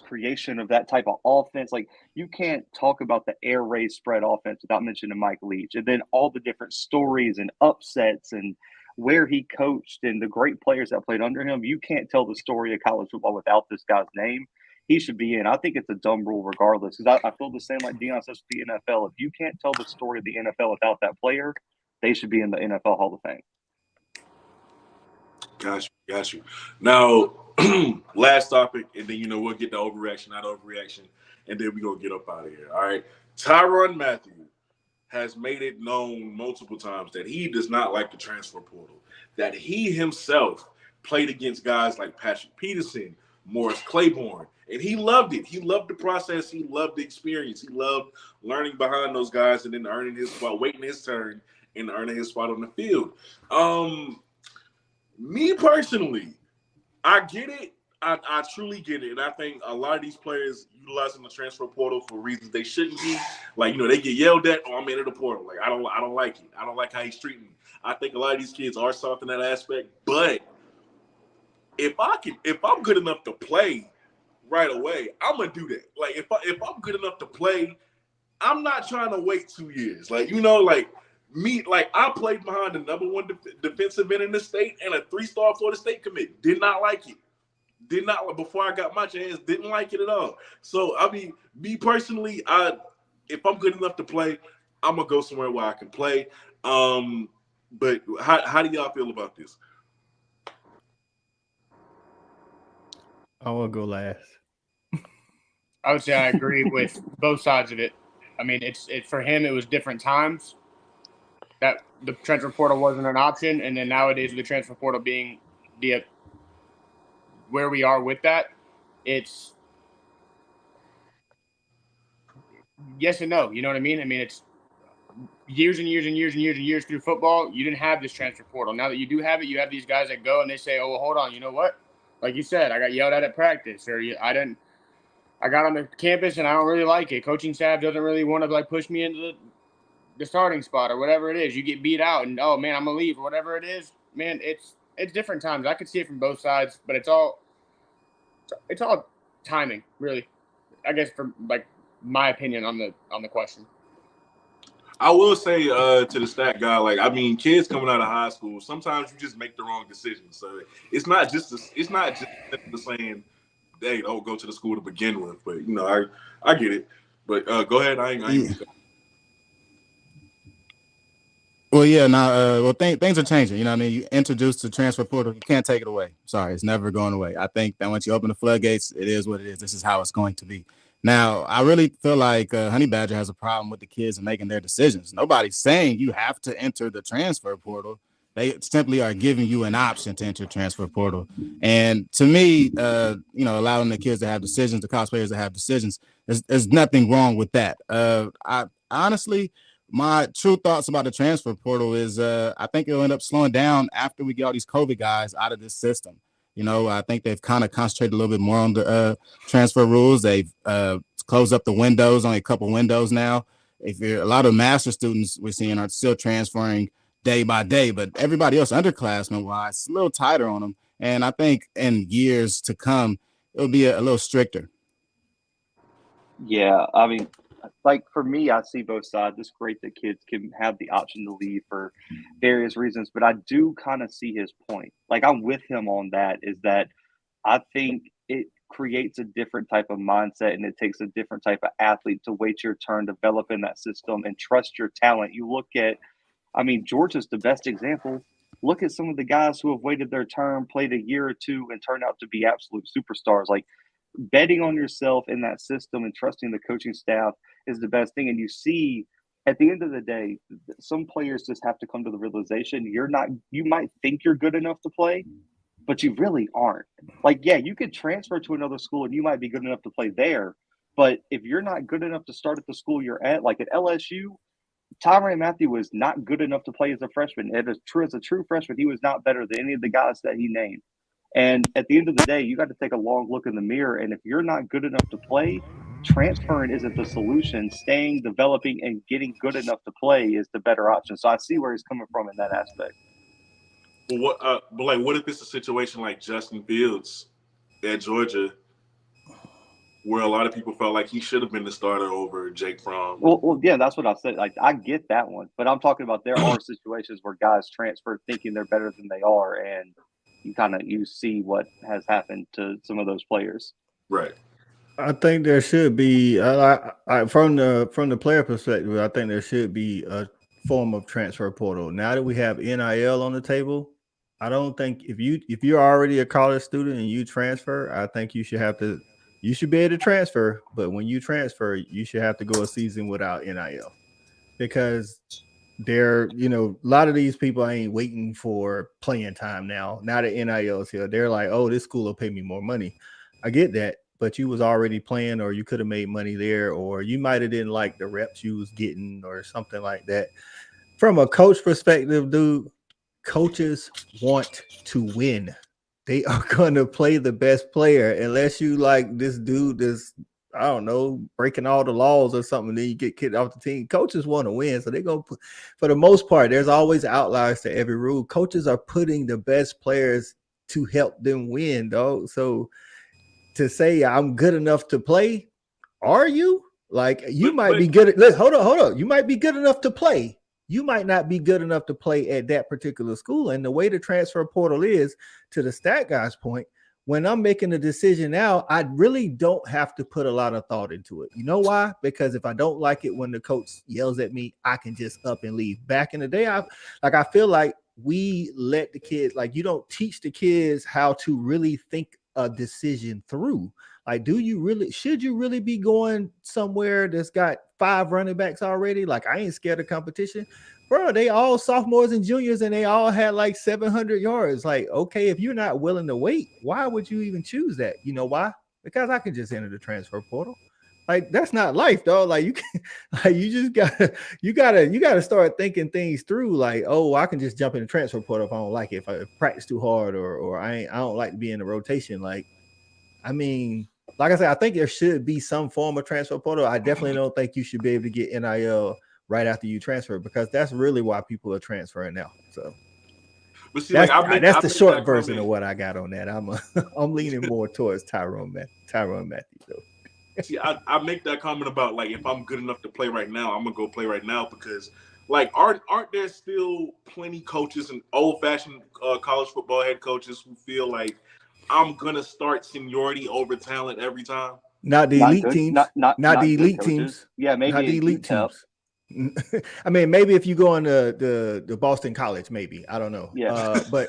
creation of that type of offense, like you can't talk about the air raid spread offense without mentioning Mike Leach, and then all the different stories and upsets and where he coached and the great players that played under him. You can't tell the story of college football without this guy's name. He should be in. I think it's a dumb rule regardless, because I feel the same like Deion says to the NFL. If you can't tell the story of the NFL without that player, they should be in the NFL Hall of Fame. Got you. Now, last topic, and then we'll get the overreaction, not overreaction, and then we're going to get up out of here. All right. Tyrann Mathieu has made it known multiple times that he does not like the transfer portal, that he himself played against guys like Patrick Peterson, Morris Claiborne, and he loved it. He loved the process. He loved the experience. He loved learning behind those guys and then earning his spot, waiting his turn, and earning his spot on the field. Me personally, I get it. I truly get it. And I think a lot of these players utilizing the transfer portal for reasons they shouldn't be. Like, they get yelled at, I'm into the portal. Like, I don't like it. I don't like how he's treating me. I think a lot of these kids are soft in that aspect. But if I'm good enough to play right away, I'm gonna do that. Like, if I'm good enough to play, I'm not trying to wait 2 years. Like, I played behind the number one defensive end in the state and a 3-star Florida State commit. Did not like it. Before I got my chance, didn't like it at all. So, I mean, me personally, if I'm good enough to play, I'm going to go somewhere where I can play. But how do y'all feel about this? I will go last. I would say I agree with both sides of it. I mean, it's for him, it was different times that the transfer portal wasn't an option, and then nowadays with the transfer portal being where we are with that, it's yes and no. You know what I mean? I mean, it's years and years and years and years and years through football. You didn't have this transfer portal. Now that you do have it, you have these guys that go and they say, "Oh, well, hold on. You know what? Like you said, I got yelled at practice, or I got on the campus and I don't really like it. Coaching staff doesn't really want to push me into the starting spot or whatever it is. You get beat out and, oh man, I'm gonna leave or whatever it is. Man, it's different times. I could see it from both sides, but it's all timing, really. I guess from my opinion on the question. I will say to the stat guy, kids coming out of high school, sometimes you just make the wrong decision. So it's not just the saying, hey, don't go to the school to begin with. But I get it. But go ahead. I ain't Well, yeah. Now, things are changing. You know what I mean? You introduced the transfer portal, you can't take it away. Sorry, it's never going away. I think that once you open the floodgates, it is what it is. This is how it's going to be. Now, I really feel like Honey Badger has a problem with the kids and making their decisions. Nobody's saying you have to enter the transfer portal. They simply are giving you an option to enter transfer portal. And to me, allowing the kids to have decisions, the college players to have decisions, there's nothing wrong with that. I honestly, my true thoughts about the transfer portal is I think it'll end up slowing down after we get all these COVID guys out of this system. You know, I think they've kind of concentrated a little bit more on the transfer rules. They've closed up the windows, only a couple windows now. If you're a lot of master students we're seeing are still transferring day by day, but everybody else underclassmen wise, it's a little tighter on them. And I think in years to come, it'll be a little stricter. Yeah, I mean, like for me, I see both sides. It's great that kids can have the option to leave for various reasons, but I do kind of see his point. Like I'm with him on that, is that I think it creates a different type of mindset and it takes a different type of athlete to wait your turn, develop in that system and trust your talent. You look at, I mean, Georgia's the best example. Look at some of the guys who have waited their turn, played a year or two, and turned out to be absolute superstars. Like betting on yourself in that system and trusting the coaching staff is the best thing. And you see, at the end of the day, some players just have to come to the realization you might think you're good enough to play, but you really aren't. Like, yeah, you could transfer to another school and you might be good enough to play there. But if you're not good enough to start at the school you're at, like at LSU, Tyrann Mathieu was not good enough to play as a freshman. As a true freshman, he was not better than any of the guys that he named. And at the end of the day, you got to take a long look in the mirror. And if you're not good enough to play, transferring isn't the solution. Staying, developing, and getting good enough to play is the better option. So I see where he's coming from in that aspect. But what if it's a situation like Justin Fields at Georgia, where a lot of people felt like he should have been the starter over Jake Fromm? Well, yeah, that's what I said. Like, I get that one, but I'm talking about there are situations where guys transfer thinking they're better than they are, and you see what has happened to some of those players. Right. I think there should be, from the player perspective, I think there should be a form of transfer portal. Now that we have NIL on the table, I don't think if you're already a college student and you transfer, I think you should be able to transfer, but when you transfer, you should have to go a season without NIL, because a lot of these people ain't waiting for playing time now. Now that NIL is here, they're like, oh, this school will pay me more money. I get that, but you was already playing, or you could have made money there, or you might have didn't like the reps you was getting or something like that. From a coach perspective, dude, coaches want to win. They are going to play the best player, unless you like this dude that's, I don't know, breaking all the laws or something, then you get kicked off the team. Coaches want to win, so they're going to, for the most part, there's always outliers to every rule. Coaches are putting the best players to help them win, dog. So to say I'm good enough to play, are you? Like, you might be good at, hold on. You might be good enough to play. You might not be good enough to play at that particular school. And the way the transfer portal is, to the stat guy's point, when I'm making a decision now, I really don't have to put a lot of thought into it. You know why? Because if I don't like it when the coach yells at me, I can just up and leave. Back in the day, I feel like we let the kids, like, you don't teach the kids how to really think a decision through. Like, should you really be going somewhere that's got 5 running backs already? Like, I ain't scared of competition. Bro, they all sophomores and juniors, and they all had like 700 yards. Like, okay, if you're not willing to wait, why would you even choose that? You know why? Because I can just enter the transfer portal. Like, that's not life, dog. Like, you can, like, you gotta start thinking things through. Like, oh, I can just jump in the transfer portal if I don't like it, if I practice too hard, or I don't like to be in the rotation. Like, I mean, like I said, I think there should be some form of transfer portal. I definitely don't think you should be able to get NIL right after you transfer, because that's really why people are transferring now. So, but see, that's the short version of what I got on that. I'm leaning more towards Tyrann Mathieu though. See, I make that comment about, like, if I'm good enough to play right now, I'm gonna go play right now, because, like, aren't there still plenty coaches and old-fashioned college football head coaches who feel like I'm gonna start seniority over talent every time? Not the elite teams. Not the elite teams. Yeah, maybe not the elite teams. I mean, maybe if you go on the Boston College, maybe, I don't know. Yeah, but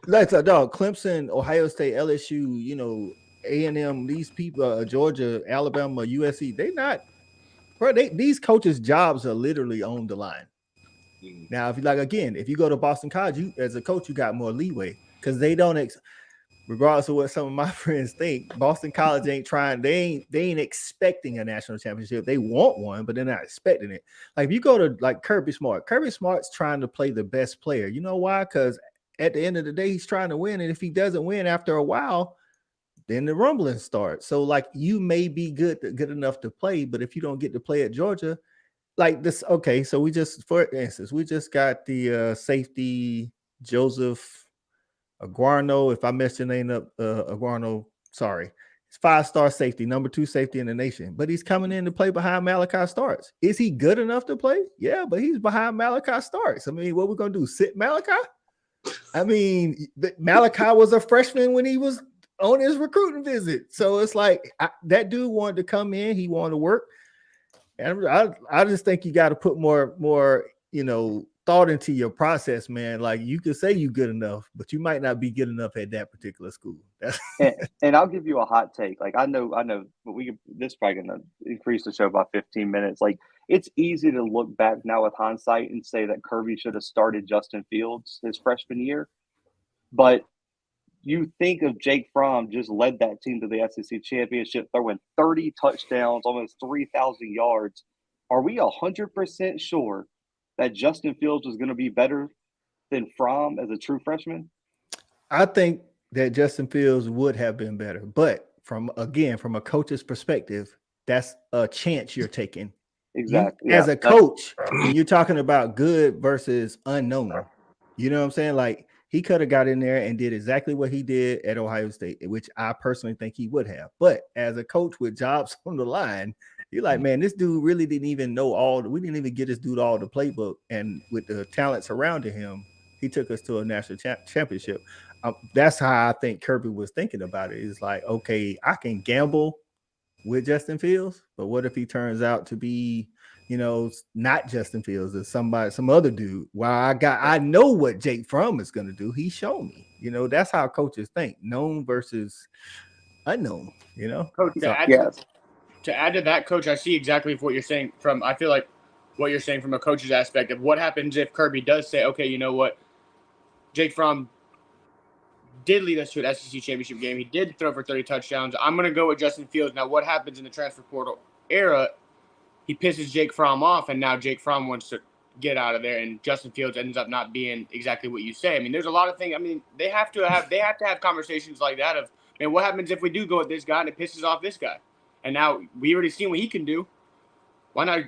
that's a dog. Clemson, Ohio State, LSU, A&M, these people, Georgia, Alabama, USC, they not, bro. These coaches' jobs are literally on the line. Now, if you go to Boston College, you as a coach, you got more leeway, because they don't. regardless of what some of my friends think, Boston College ain't trying. They ain't expecting a national championship. They want one, but they're not expecting it. Like if you go to like Kirby Smart's trying to play the best player. You know why? Because at the end of the day, he's trying to win, and if he doesn't win after a while, then the rumbling starts. So like you may be good enough to play, but if you don't get to play at Georgia, like this, okay. So for instance, we just got the safety Joseph Aguarno. If I messed your name up, Aguarno, sorry. It's 5-star safety, number 2 safety in the nation, but he's coming in to play behind Malachi Starks. Is he good enough to play? Yeah, but he's behind Malachi Starks. I mean, what we're gonna do? Sit Malachi? I mean, Malachi was a freshman when he was on his recruiting visit. So it's like that dude wanted to come in, he wanted to work. And I just think you got to put more, thought into your process, man. Like you could say you good enough, but you might not be good enough at that particular school. and I'll give you a hot take. Like I know, but this is probably gonna increase the show by 15 minutes. Like it's easy to look back now with hindsight and say that Kirby should have started Justin Fields his freshman year, but you think of Jake Fromm just led that team to the SEC championship, throwing 30 touchdowns, almost 3,000 yards. Are we 100% sure that Justin Fields was going to be better than Fromm as a true freshman? I think that Justin Fields would have been better, but from a coach's perspective, that's a chance you're taking. Exactly. As a coach, when you're talking about good versus unknown, you know what I'm saying? Like he could have got in there and did exactly what he did at Ohio State, which I personally think he would have. But as a coach with jobs on the line, you're like, man, this dude really didn't even know we didn't even get this dude all the playbook. And with the talent surrounding him, he took us to a national championship. That's how I think Kirby was thinking about it. It's like, okay, I can gamble with Justin Fields, but what if he turns out to be, not Justin Fields or some other dude? Well, I know what Jake Fromm is going to do. He showed me, that's how coaches think, known versus unknown, Coach, so, to add to that, Coach, I see exactly what you're saying I feel like what you're saying from a coach's aspect of what happens if Kirby does say, okay, you know what, Jake Fromm did lead us to an SEC championship game. He did throw for 30 touchdowns. I'm going to go with Justin Fields. Now, what happens in the transfer portal era? He pisses Jake Fromm off, and now Jake Fromm wants to get out of there, and Justin Fields ends up not being exactly what you say. I mean, there's a lot of things. I mean, they have to have conversations like that of, man, what happens if we do go with this guy and it pisses off this guy? And now we already seen what he can do. Why not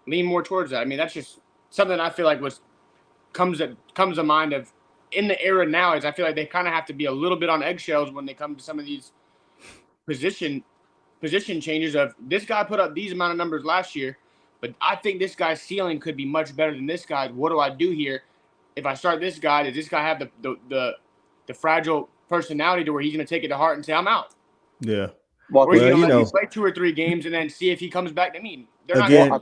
lean more towards that? I mean, that's just something I feel like comes to mind of in the era now is I feel like they kind of have to be a little bit on eggshells when they come to some of these position changes of this guy put up these amount of numbers last year, but I think this guy's ceiling could be much better than this guy's. What do I do here? If I start this guy, does this guy have the fragile personality to where he's going to take it to heart and say, I'm out? Yeah. Or he's going to let me play 2 or 3 games and then see if he comes back to me. I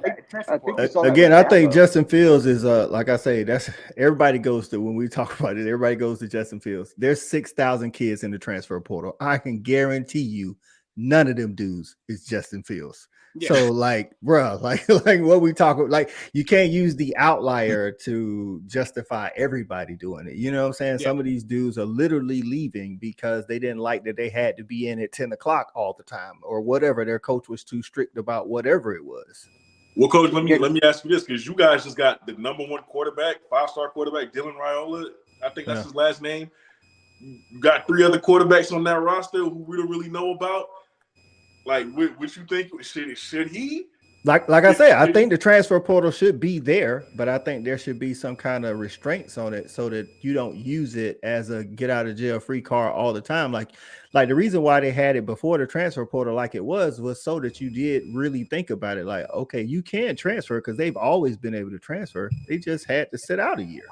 think Justin Fields is like I say, that's everybody goes to when we talk about it. Everybody goes to Justin Fields. There's 6,000 kids in the transfer portal. I can guarantee you, none of them dudes is Justin Fields. Yeah. So like, bro, like what we talk about, like you can't use the outlier to justify everybody doing it. You know what I'm saying? Yeah. Some of these dudes are literally leaving because they didn't like that they had to be in at 10 o'clock all the time or whatever. Their coach was too strict about whatever it was. Well, Coach, let me ask you this, because you guys just got the number 1 quarterback, 5-star quarterback, Dylan Raiola. I think that's his last name. You got 3 other quarterbacks on that roster who we don't really know about. Like, what you think? Should he? Like I said, I think the transfer portal should be there, but I think there should be some kind of restraints on it so that you don't use it as a get out of jail free card all the time. Like the reason why they had it before the transfer portal like it was so that you did really think about it. Like, okay, you can transfer because they've always been able to transfer. They just had to sit out a year.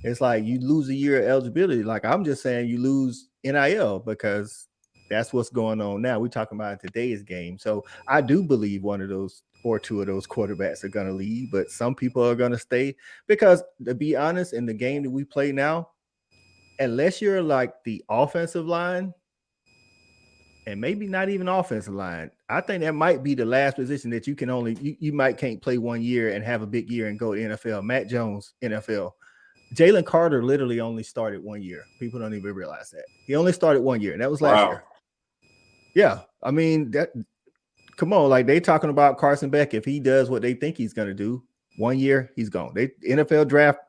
It's like you lose a year of eligibility. Like I'm just saying you lose NIL because that's what's going on now. We're talking about today's game. So I do believe 1 of those or 2 of those quarterbacks are going to leave, but some people are going to stay because, to be honest, in the game that we play now, unless you're like the offensive line and maybe not even offensive line, I think that might be the last position that you can can't play 1 year and have a big year and go to NFL. Matt Jones, NFL. Jalen Carter literally only started 1 year. People don't even realize that. He only started 1 year, and that was last year. Yeah. I mean, come on, like they talking about Carson Beck. If he does what they think he's going to do, 1 year, he's gone. They NFL draft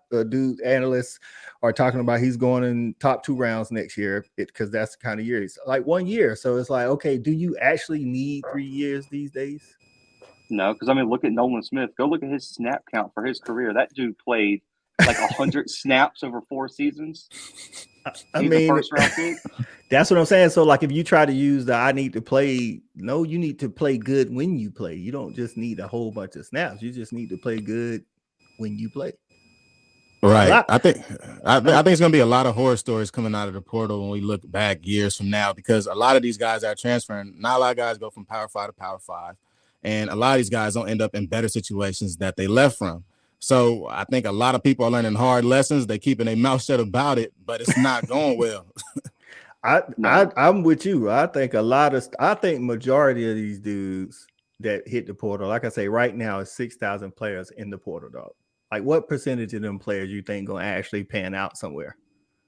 analysts are talking about he's going in top 2 rounds next year because that's the kind of year he's like 1 year. So it's like, okay, do you actually need 3 years these days? No, because I mean, look at Nolan Smith. Go look at his snap count for his career. That dude played like 100 snaps over 4 seasons. I mean, first round pick. That's what I'm saying. So, like, if you try to use the I need to play, no, you need to play good when you play. You don't just need a whole bunch of snaps. You just need to play good when you play. Right. I think it's going to be a lot of horror stories coming out of the portal when we look back years from now, because a lot of these guys are transferring. Not a lot of guys go from Power 5 to Power 5. And a lot of these guys don't end up in better situations that they left from. So I think a lot of people are learning hard lessons. They're keeping their mouth shut about it, but it's not going well. I'm with you. I think majority of these dudes that hit the portal, like I say, right now is 6,000 players in the portal, dog. Like, what percentage of them players you think gonna actually pan out somewhere?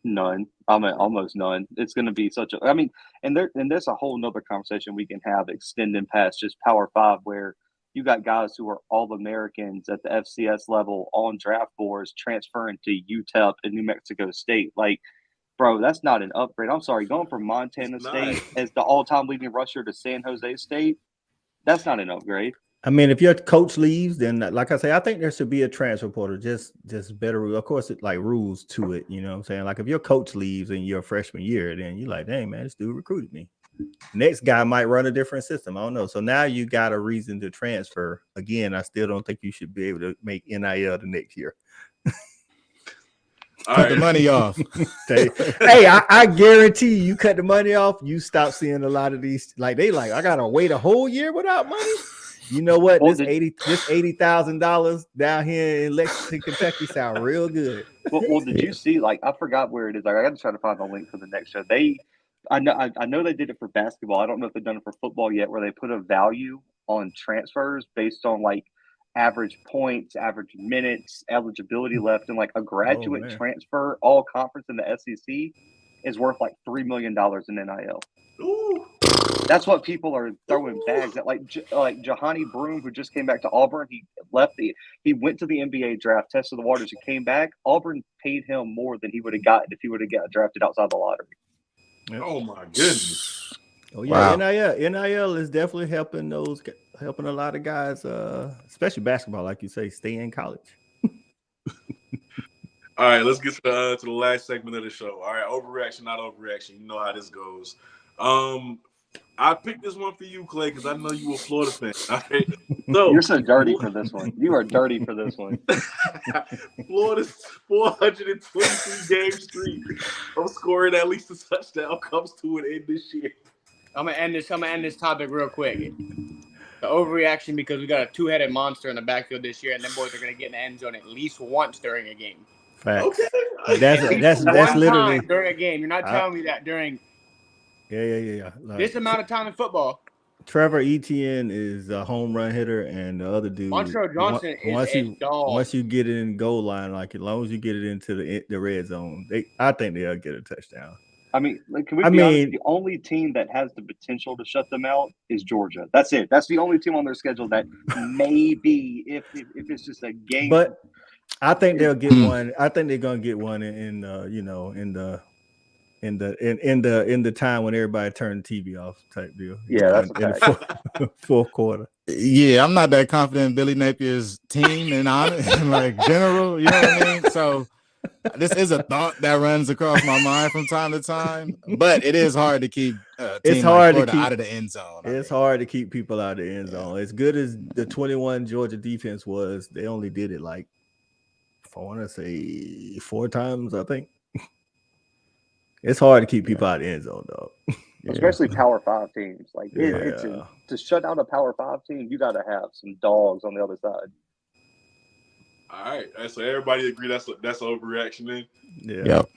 None. I mean, almost none. It's going to be and there's a whole nother conversation we can have extending past just Power 5, where you got guys who are All-Americans at the FCS level on draft boards transferring to UTEP and New Mexico State. Like, bro, that's not an upgrade. I'm sorry, going from Montana State as the all-time leading rusher to San Jose State, that's not an upgrade. I mean, if your coach leaves, then like I say, I think there should be a transfer portal, just better. Of course, it like rules to it. You know what I'm saying? Like if your coach leaves in your freshman year, then you're like, dang, man, this dude recruited me. Next guy might run a different system. I don't know. So now you got a reason to transfer. Again, I still don't think you should be able to make NIL the next year. Cut the money off. Hey, I guarantee you cut the money off, you stop seeing a lot of these. Like I gotta wait a whole year without money. You know what? This $80,000 down here in Lexington, Kentucky sound real good. Well, did you see? Like, I forgot where it is. Like, I got to try to find the link for the next show. I know they did it for basketball. I don't know if they've done it for football yet, where they put a value on transfers based on like average points, average minutes, eligibility left, and like a graduate transfer all conference in the SEC is worth like $3 million in NIL. Ooh. That's what people are throwing bags at. Like Jahani Broome, who just came back to Auburn, he went to the NBA draft, tested the waters, and came back. Auburn paid him more than he would have gotten if he would have got drafted outside the lottery. Oh my goodness! Oh yeah, wow. NIL is definitely helping a lot of guys, especially basketball, like you say, stay in college. All right, let's get to the last segment of the show. All right, overreaction, not overreaction. You know how this goes. I picked this one for you, Clay, because I know you a Florida fan. All right? So, you're so dirty for this one. You are dirty for this one. Florida's 423 game streak of scoring at least a touchdown comes to an end this year. I'm gonna end this topic real quick. The overreaction, because we got a 2-headed monster in the backfield this year, and them boys are gonna get in the end zone at least once during a game. Facts. Okay. That's literally during a game. You're not telling me that during. Yeah. Like, this amount of time in football. Trevor Etienne is a home run hitter, and the other dude, Montreal Johnson, is a dog. Once you get it in goal line, like as long as you get it into the red zone, I think they'll get a touchdown. I mean, can we be honest? The only team that has the potential to shut them out is Georgia. That's it. That's the only team on their schedule that maybe, if it's just a game. But I think they'll get one. I think they're gonna get one in the time when everybody turned the TV off type deal. Yeah, that's in the fourth quarter. Yeah, I'm not that confident in Billy Napier's team and like general, you know what I mean? So this is a thought that runs across my mind from time to time, but it is hard to keep it's hard to keep out of the end zone. It's hard to keep people out of the end zone. As good as the 21 Georgia defense was, they only did it like, I want to say 4 times, I think. It's hard to keep people out of the end zone, dog. Especially Power 5 teams. Like to shut down a Power 5 team, you got to have some dogs on the other side. All right, so everybody agree that's an overreaction then? Yeah. Yep.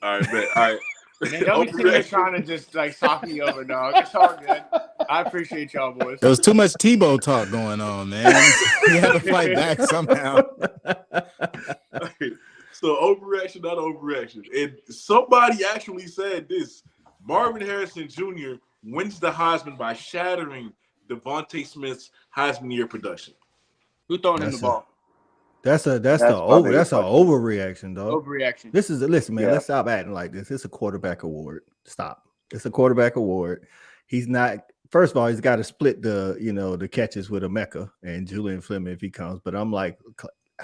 All right, bet. All right. Man, don't be sitting there trying to just like sock me over, dog. It's all good. I appreciate y'all, boys. There was too much Tebow talk going on, man. You had to fight back somehow. So overreaction, not overreaction. And somebody actually said this: Marvin Harrison Jr. wins the Heisman by shattering Devontae Smith's Heisman year production. Who throwing him the ball? That's an probably the question. overreaction, dog. Overreaction. Listen, man. Yeah. Let's stop acting like this. It's a quarterback award. Stop. It's a quarterback award. He's not. First of all, he's got to split the catches with Emeka and Julian Fleming if he comes. But I'm like,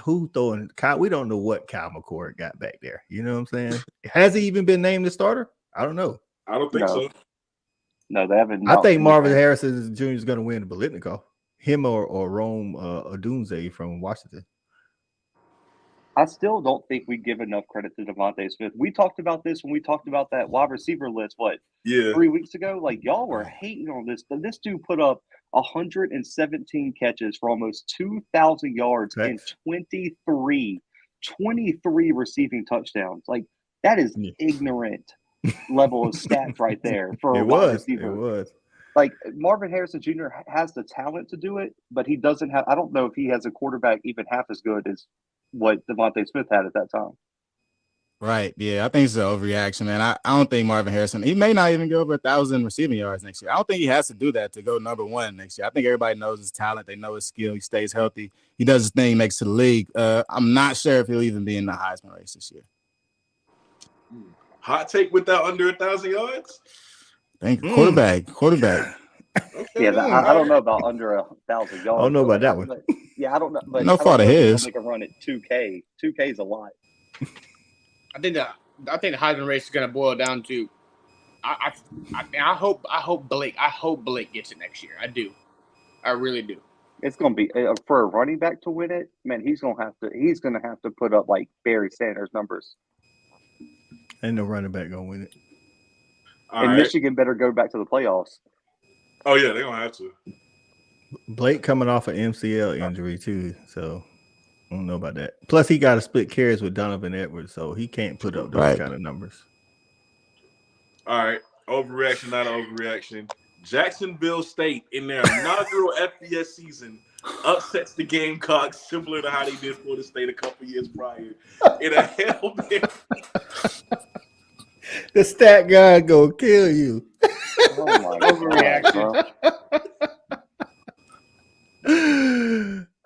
who throwing Kyle? We don't know what Kyle McCord got back there. You know what I'm saying? Has he even been named the starter? I don't know. I don't think so. No, they haven't. I think Marvin Harrison Jr. is going to win the Biletnikoff. Him or Rome Odunze from Washington. I still don't think we give enough credit to Devontae Smith. We talked about this when we talked about that wide receiver list, 3 weeks ago? Like, y'all were hating on this. This dude put up 117 catches for almost 2,000 yards and 23 receiving touchdowns. Like, that is ignorant level of stats right there for a wide receiver. It was. Like, Marvin Harrison Jr. has the talent to do it, but he doesn't have – I don't know if he has a quarterback even half as good as what Devontae Smith had at that time. Right. Yeah, I think it's an overreaction, man. I don't think Marvin Harrison, he may not even go over 1,000 receiving yards next year. I don't think he has to do that to go number one next year. I think everybody knows his talent. They know his skill. He stays healthy. He does his thing, makes it to the league. I'm not sure if he'll even be in the Heisman race this year. Hot take with that under 1,000 yards? Thank you. Quarterback. Okay, I don't know about under 1,000 yards. I don't know about that one. But, yeah, I don't know. But no fault of his. Make a run at 2K. 2K is a lot. I think the Heisman race is going to boil down to. I hope Blake gets it next year. I do. I really do. It's going to be for a running back to win it. Man, he's going to have to put up like Barry Sanders numbers. Ain't no running back gonna win it. And Michigan better go back to the playoffs. Oh yeah, they're gonna have to. Blake coming off an MCL injury too, so I don't know about that. Plus, he got to split carries with Donovan Edwards, so he can't put up those kind of numbers. All right, overreaction, not an overreaction. Jacksonville State in their inaugural FBS season upsets the Gamecocks, similar to how they did Florida State a couple years prior in a Hail Mary. The stat guy gonna kill you. Oh my Overreaction.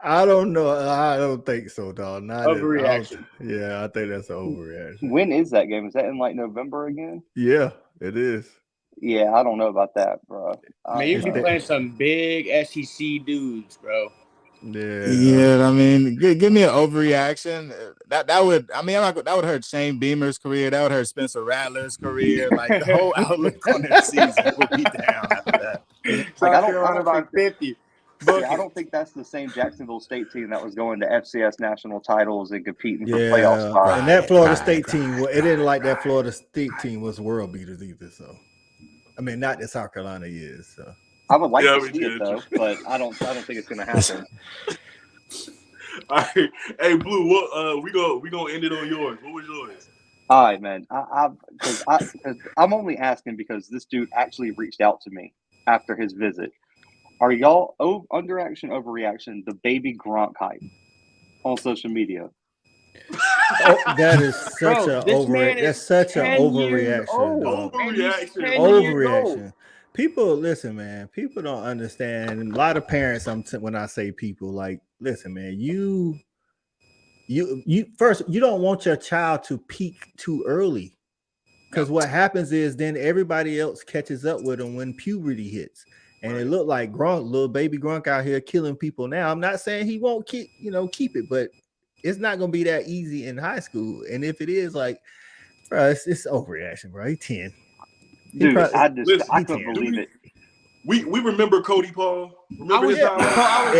I don't know. I don't think so, dog. Not overreaction. Yeah, I think that's an overreaction. When is that game? Is that in like November again? Yeah, it is. Yeah, I don't know about that, bro. Man, you be playing some big SEC dudes, bro. Yeah. I mean, give me an overreaction. That would. I mean, that would hurt Shane Beamer's career. That would hurt Spencer Rattler's career. Like the whole outlook on their season would be down after that. Like I don't think 50. Yeah, I don't think that's the same Jacksonville State team that was going to FCS national titles and competing for playoff spots. And that Florida State team, it didn't like that Florida State team was world beaters either. So, I mean, not that South Carolina is. So. I would like to see it though, but I don't think it's going to happen. All right, hey Blue, what we gonna end it on yours. What was yours? All right, man. I'm only asking because this dude actually reached out to me after his visit. Are y'all underreaction, overreaction, the baby Gronk hype on social media? That is such an overreaction. That's such an overreaction. Overreaction. People, listen, man. People don't understand. A lot of parents, when I say people, like, listen, man. You first, you don't want your child to peak too early, because what happens is then everybody else catches up with them when puberty hits. And it looked like Gronk, little baby Gronk out here killing people now. I'm not saying he won't keep it, but it's not going to be that easy in high school. And if it is, like, bro, it's overreaction, bro. He's 10. Dude, I couldn't believe it. We remember Cody Paul. Remember his time?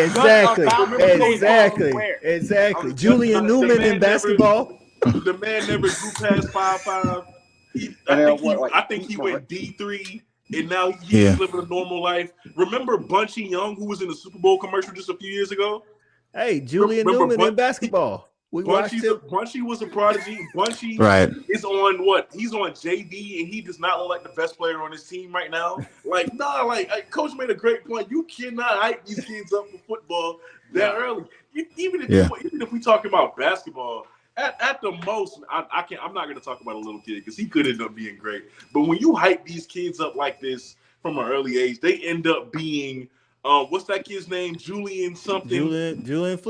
Exactly. Julian Newman in basketball. The man never grew past 5'5". I think he went D3. And now he's living a normal life. Remember Bunchy Young, who was in the Super Bowl commercial just a few years ago? Hey, Julian Newman in basketball. Bunchy was a prodigy. Bunchy is on what? He's on JV, and he does not look like the best player on his team right now. Coach made a great point. You cannot hype these kids up for football that early. Even if we talking about basketball, At the most, I can't. I'm not going to talk about a little kid because he could end up being great. But when you hype these kids up like this from an early age, they end up being what's that kid's name? Julian something. Julian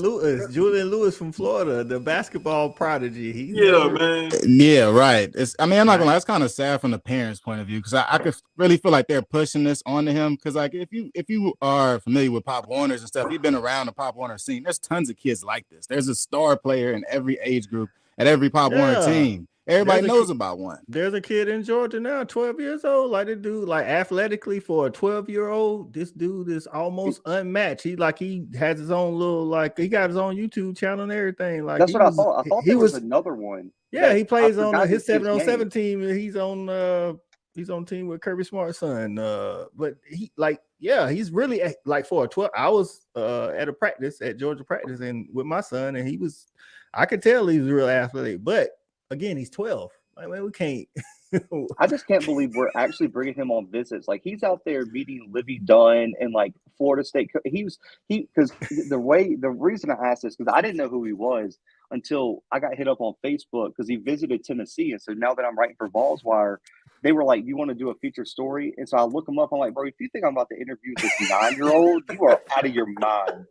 Lewis from Florida, the basketball prodigy. Man. Yeah, right. I'm not gonna lie, it's kind of sad from the parents' point of view because I could really feel like they're pushing this onto him. Because like if you are familiar with Pop Warners and stuff, you've been around the Pop Warner scene. There's tons of kids like this. There's a star player in every age group at every Pop Warner team. Everybody knows about one. There's a kid in Georgia now, 12 years old. Like the dude, like athletically for a 12-year-old, this dude is almost unmatched. He has his own little he got his own YouTube channel and everything. Like that's what I thought. I thought there was another one. Yeah, he plays on his 7-on-7 team. And he's on team with Kirby Smart's son. But he's really for a 12. I was at a practice at Georgia practice and with my son, and I could tell he was real athletic, but. Again, he's 12. We can't. I just can't believe we're actually bringing him on visits. Like he's out there meeting Livy Dunn and like Florida State. Because the reason I asked this because I didn't know who he was until I got hit up on Facebook because he visited Tennessee. And so now that I'm writing for Balls Wire, they were like, "You want to do a feature story?" And so I look him up. I'm like, "Bro, if you think I'm about to interview this 9-year-old, you are out of your mind."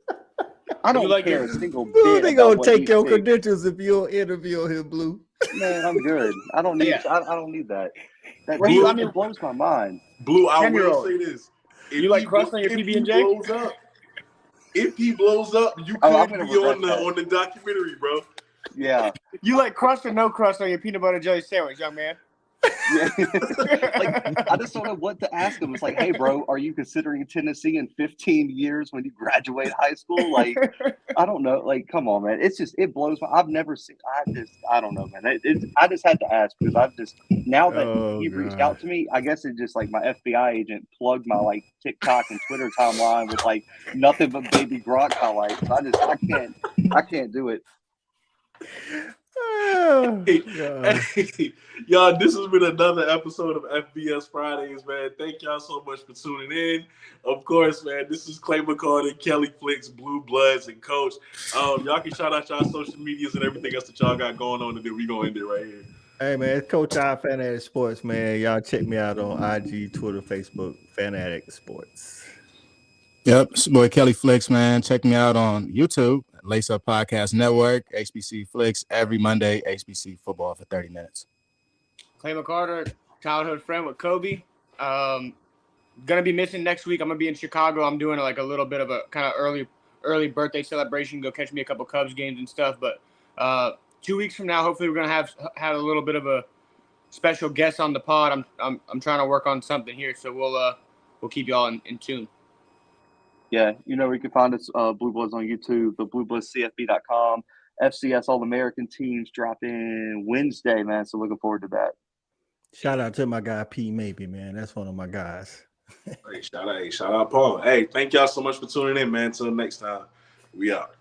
I don't care a single bit. They gonna take your credentials if you don't interview him, Blue. Man, I'm good. I don't need. I don't need that. That Blue, it blows my mind. Blue, I will say this: if you like crust on your PB&J? If he blows up, you could be on the documentary, bro. Yeah. You like crust or no crust on your peanut butter jelly sandwich, young man? Yeah. I just don't know what to ask him. It's like, hey, bro, are you considering Tennessee in 15 years when you graduate high school? Like, I don't know. Like, come on, man. It's just, it blows my, I've never seen, I don't know, man. I just had to ask because now that he reached out to me, I guess it just like my FBI agent plugged my TikTok and Twitter timeline with nothing but baby Gronk highlights. I can't do it. Hey, y'all, this has been another episode of FBS Fridays, man. Thank y'all so much for tuning in. Of course, man, this is Clay McCarty, Kelly Flicks, Blue Bloods, and Coach. Y'all can shout out y'all social medias and everything else that y'all got going on today. We gonna end it right here. Hey, man, it's Coach I, Fanatic Sports, man. Y'all check me out on IG, Twitter, Facebook, Fanatic Sports. Yep, it's your boy Kelly Flicks, man. Check me out on YouTube, Lace Up Podcast Network, HBC Flicks, every Monday, HBC Football for 30 minutes. Clay McCarter, childhood friend with Kobe. Gonna be missing next week. I'm gonna be in Chicago. I'm doing a little bit of a kind of early birthday celebration. Go catch me a couple Cubs games and stuff. But 2 weeks from now, hopefully we're gonna have a little bit of a special guest on the pod. I'm trying to work on something here, so we'll keep y'all in tune. Yeah, you can find us Blue Bloods on YouTube, the BlueBloodsCFB.com. FCS All-American teams drop in Wednesday, man. So looking forward to that. Shout out to my guy P. Maybe, man. That's one of my guys. Hey, shout out Paul. Hey, thank y'all so much for tuning in, man. Until next time, we out.